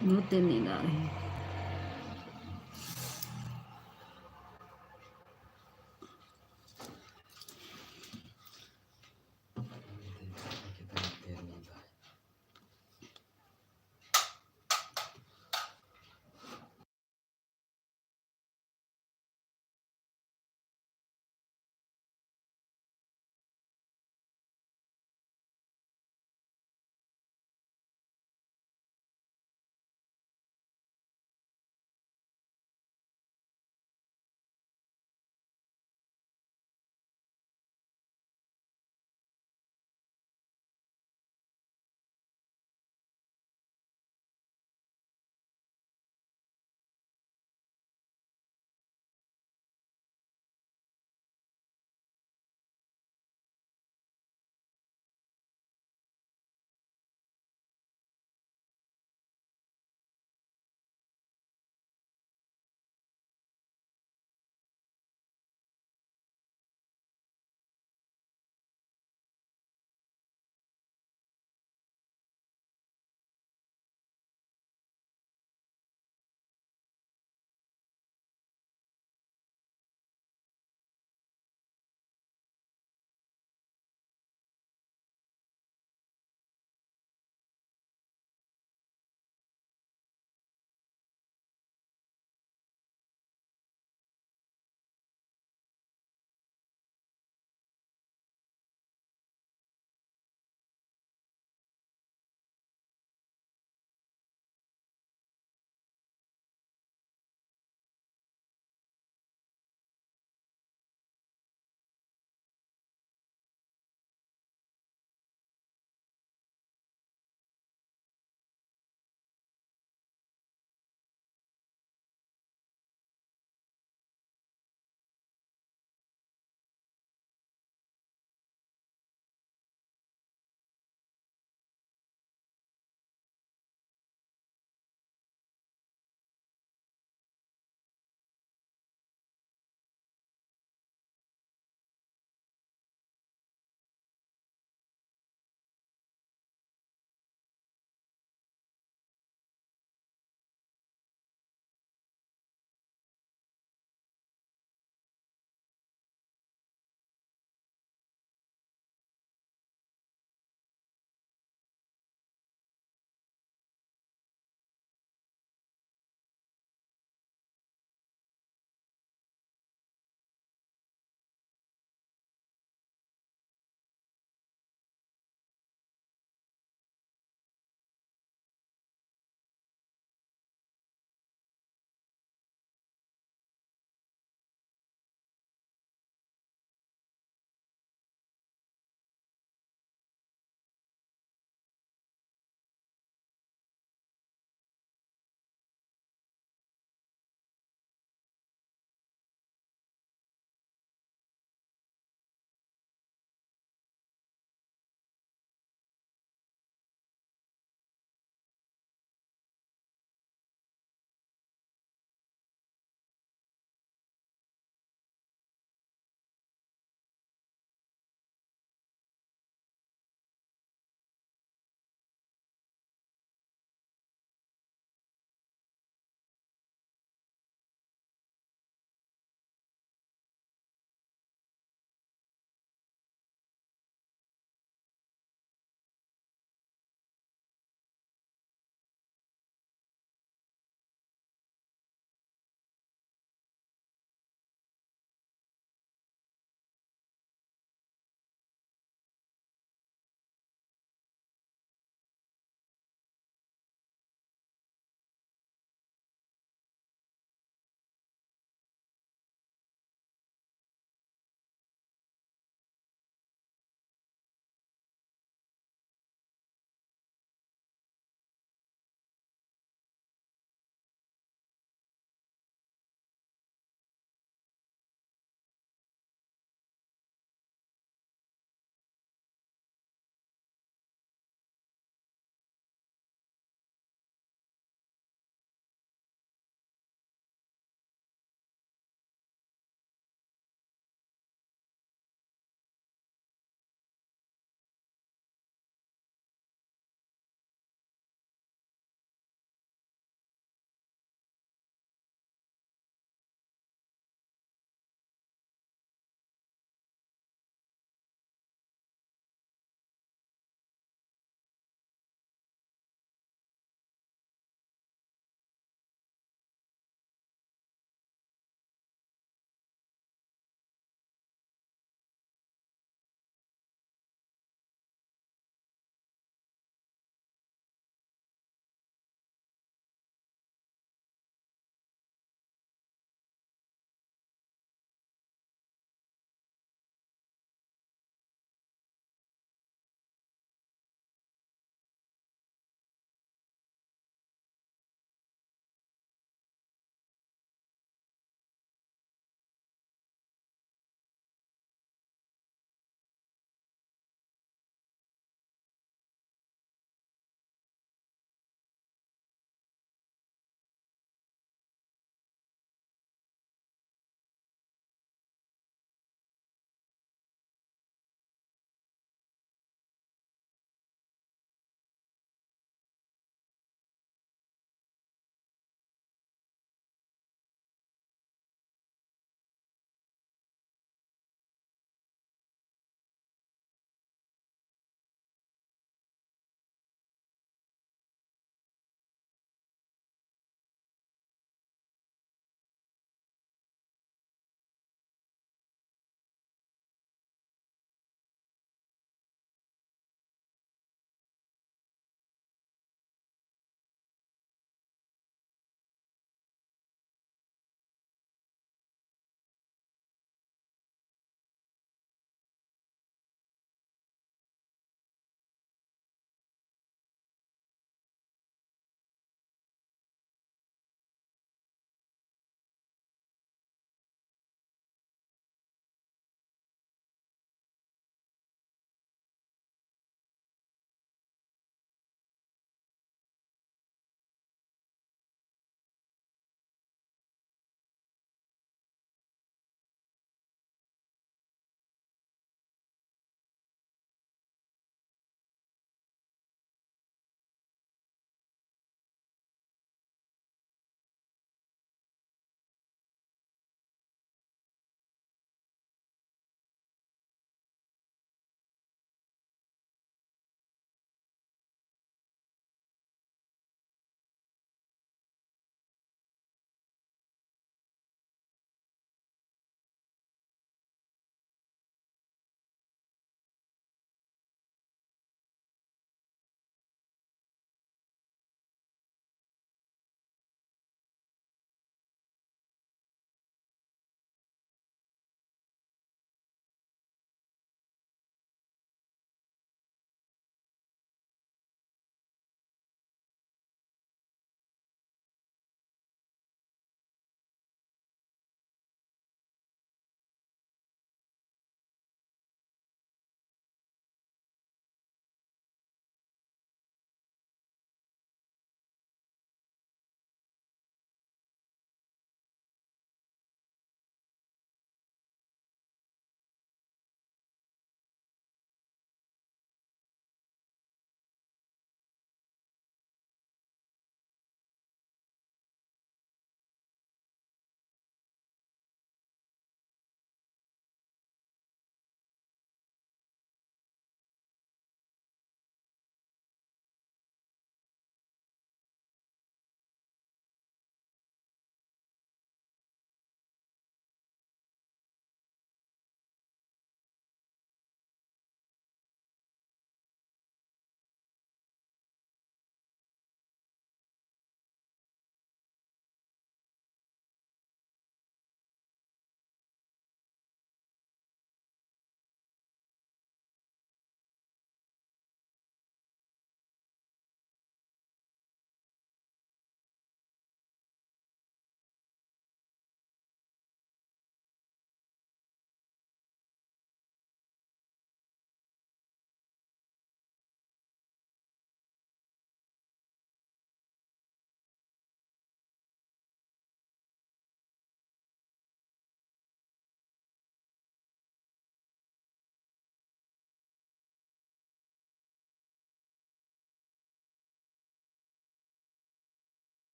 बहुत देर नींद आ रही है।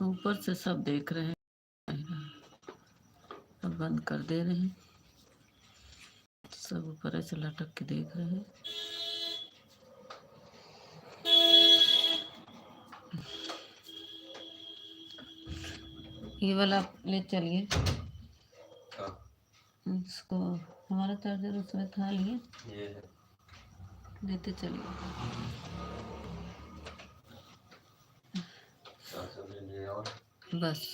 ऊपर से सब देख रहे हैं, सब बंद कर दे रहे हैं, सब ऊपर ऐसे लटक के देख रहे हैं। ये वाला ले चलिए, हाँ, इसको हमारा चार्जर उसमें था, लिए ये है। देते चलिए। चार्जर ले लिया और बस।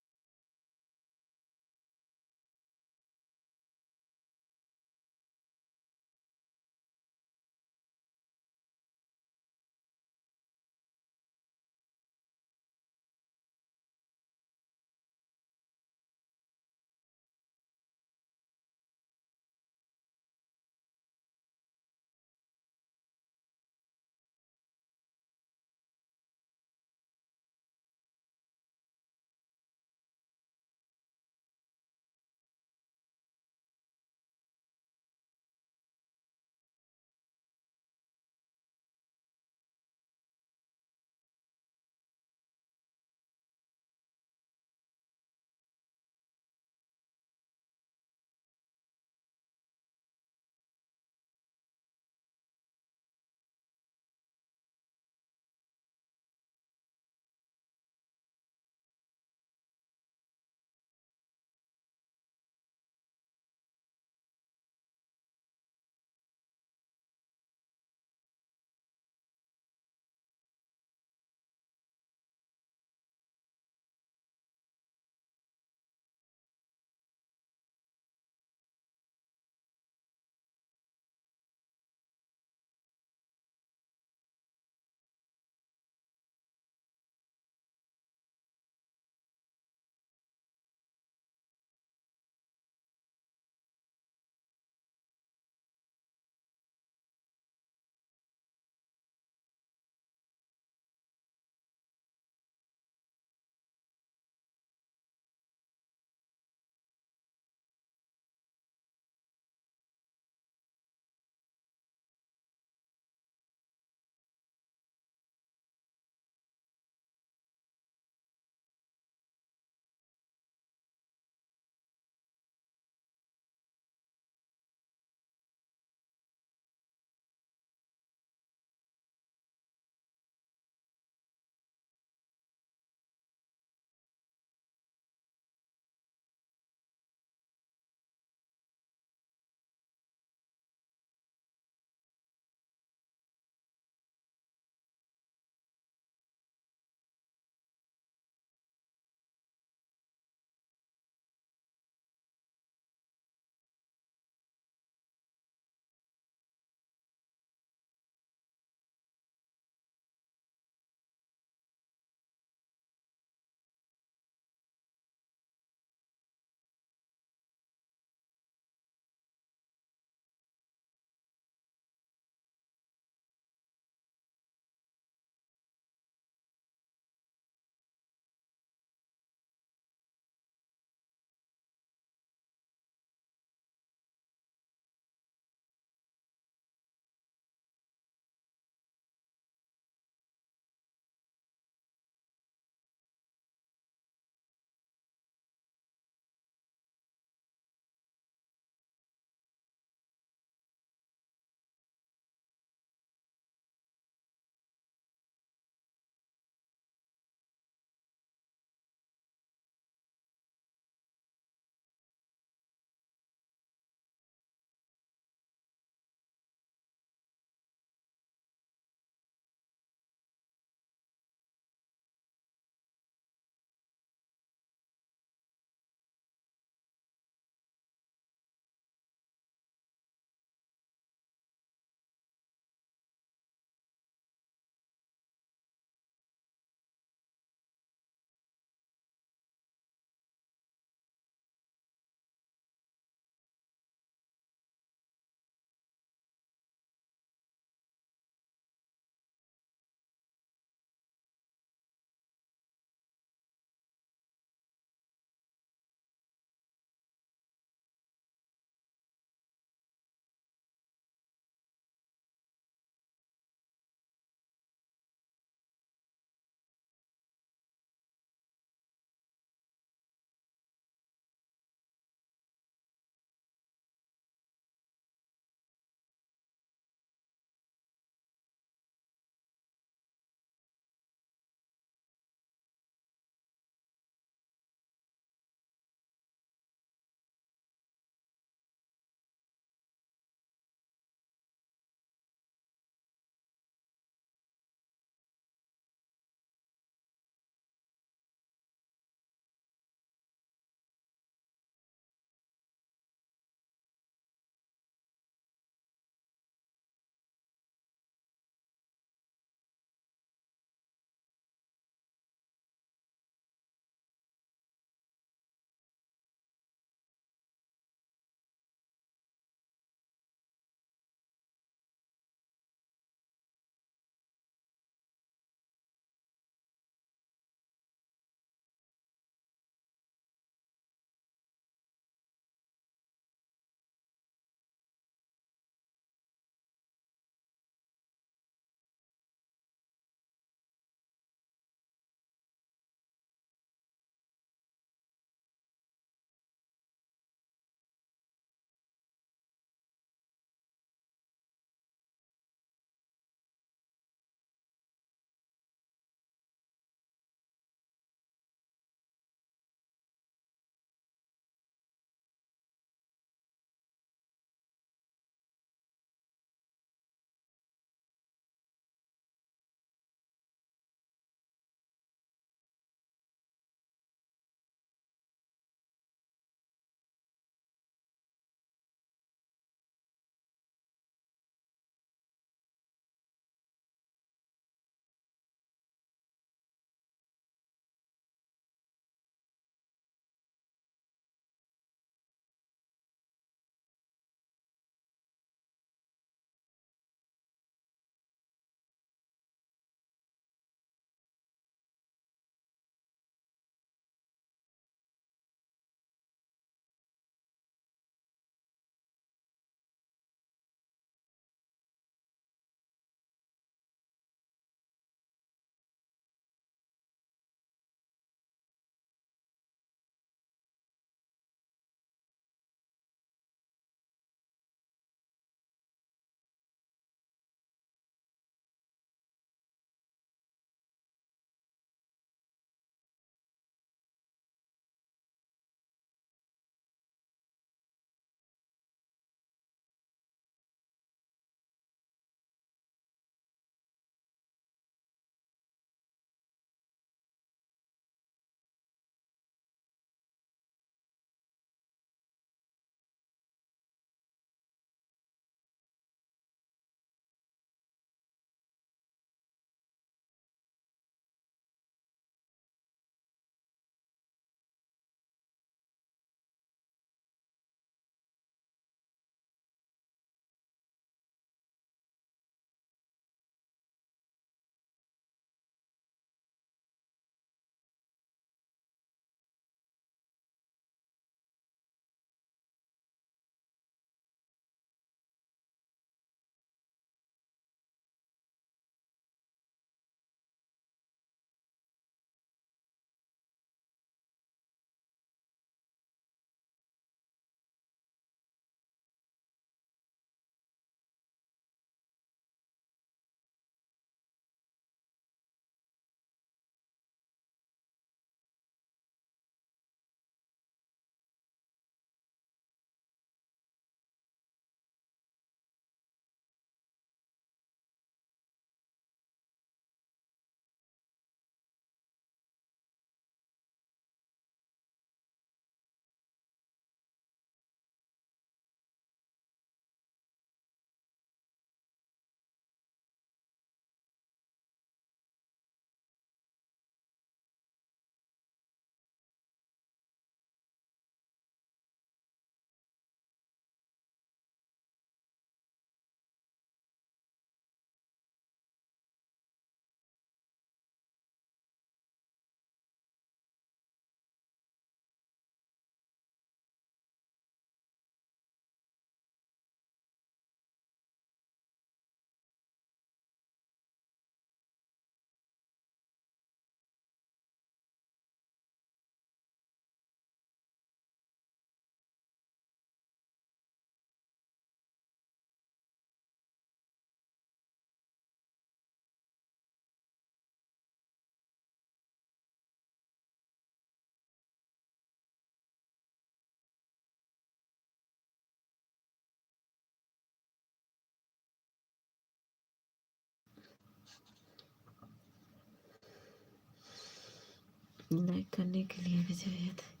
लाइक करने के लिए भी चाहिए था।